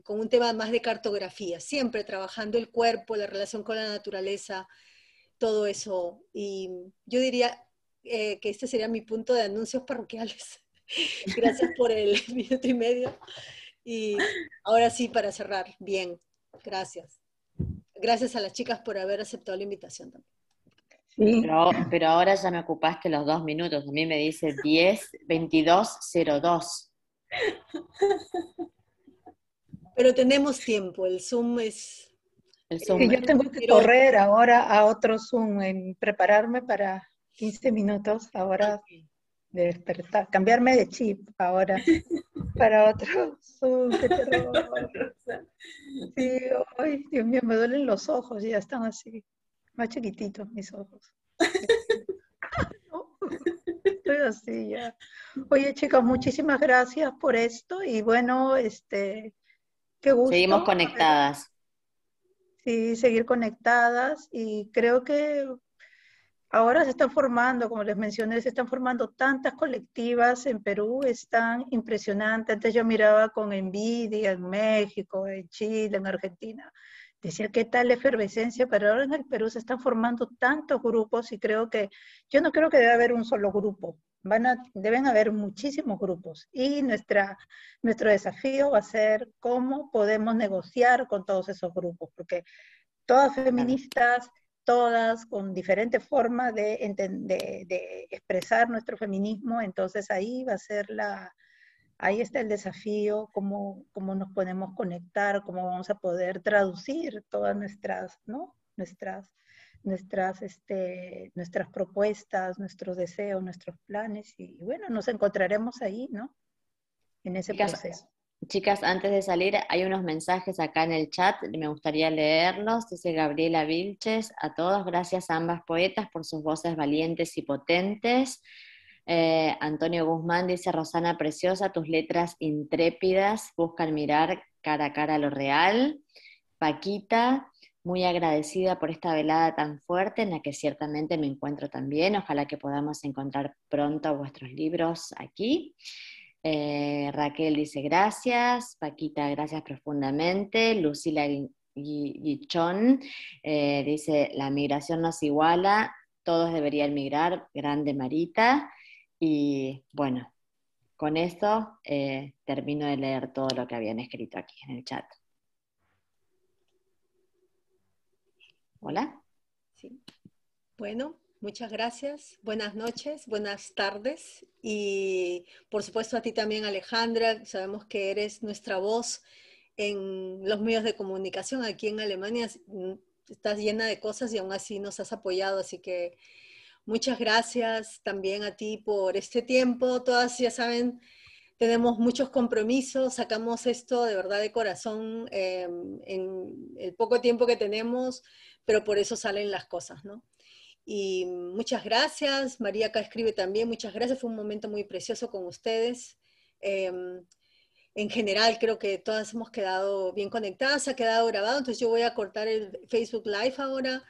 con un tema más de cartografía, siempre trabajando el cuerpo, la relación con la naturaleza, todo eso. Y yo diría que este sería mi punto de anuncios parroquiales. Gracias por el minuto y medio. Y ahora sí, para cerrar, bien, gracias. Gracias a las chicas por haber aceptado la invitación también. Sí. Pero ahora ya me ocupaste los 2 minutos. A mí me dice 10:22:02. Pero tenemos tiempo, el Zoom es... El Zoom. Que yo tengo que correr ahora a otro Zoom, en prepararme para 15 minutos ahora de despertar, cambiarme de chip ahora para otro Zoom, qué terror. Sí, ay, Dios mío, me duelen los ojos, ya están así, más chiquititos mis ojos. Estoy así ya. Oye, chicas, muchísimas gracias por esto y bueno, qué gusto. Seguimos conectadas. Sí, seguir conectadas y creo que ahora se están formando, como les mencioné, se están formando tantas colectivas en Perú, es tan impresionante. Antes yo miraba con envidia en México, en Chile, en Argentina, decía qué tal la efervescencia, pero ahora en el Perú se están formando tantos grupos y creo que, yo no creo que debe haber un solo grupo, deben haber muchísimos grupos y nuestro desafío va a ser cómo podemos negociar con todos esos grupos, porque todas feministas, todas con diferentes formas de expresar nuestro feminismo, entonces ahí va a ser ahí está el desafío, cómo nos podemos conectar, cómo vamos a poder traducir todas nuestras, ¿no? Nuestras propuestas, nuestros deseos, nuestros planes, y bueno, nos encontraremos ahí, ¿no? En ese proceso. Chicas, antes de salir, hay unos mensajes acá en el chat, me gustaría leerlos. Dice Gabriela Vilches: a todos, gracias a ambas poetas por sus voces valientes y potentes. Antonio Guzmán dice: Rosana preciosa, tus letras intrépidas buscan mirar cara a cara lo real. Paquita: muy agradecida por esta velada tan fuerte en la que ciertamente me encuentro también. Ojalá que podamos encontrar pronto vuestros libros aquí. Raquel dice gracias. Paquita, gracias profundamente. Lucila Guichón dice: la migración nos iguala, todos deberían migrar. Grande Marita. Y bueno, con esto termino de leer todo lo que habían escrito aquí en el chat. Hola. Sí. Bueno, muchas gracias. Buenas noches, buenas tardes. Y por supuesto a ti también, Alejandra. Sabemos que eres nuestra voz en los medios de comunicación aquí en Alemania. estás llena de cosas y aún así nos has apoyado, así que muchas gracias también a ti por este tiempo. Todas, ya saben, tenemos muchos compromisos, sacamos esto de verdad de corazón en el poco tiempo que tenemos, pero por eso salen las cosas, ¿no? Y muchas gracias, María acá escribe también, muchas gracias, fue un momento muy precioso con ustedes. En general creo que todas hemos quedado bien conectadas, ha quedado grabado, entonces yo voy a cortar el Facebook Live ahora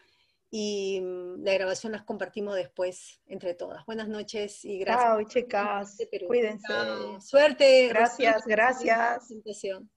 y la grabación las compartimos después entre todas. Buenas noches y gracias. Chao, chicas. Perú. Cuídense. Chao. Suerte. Gracias, Rocío, gracias. presentación.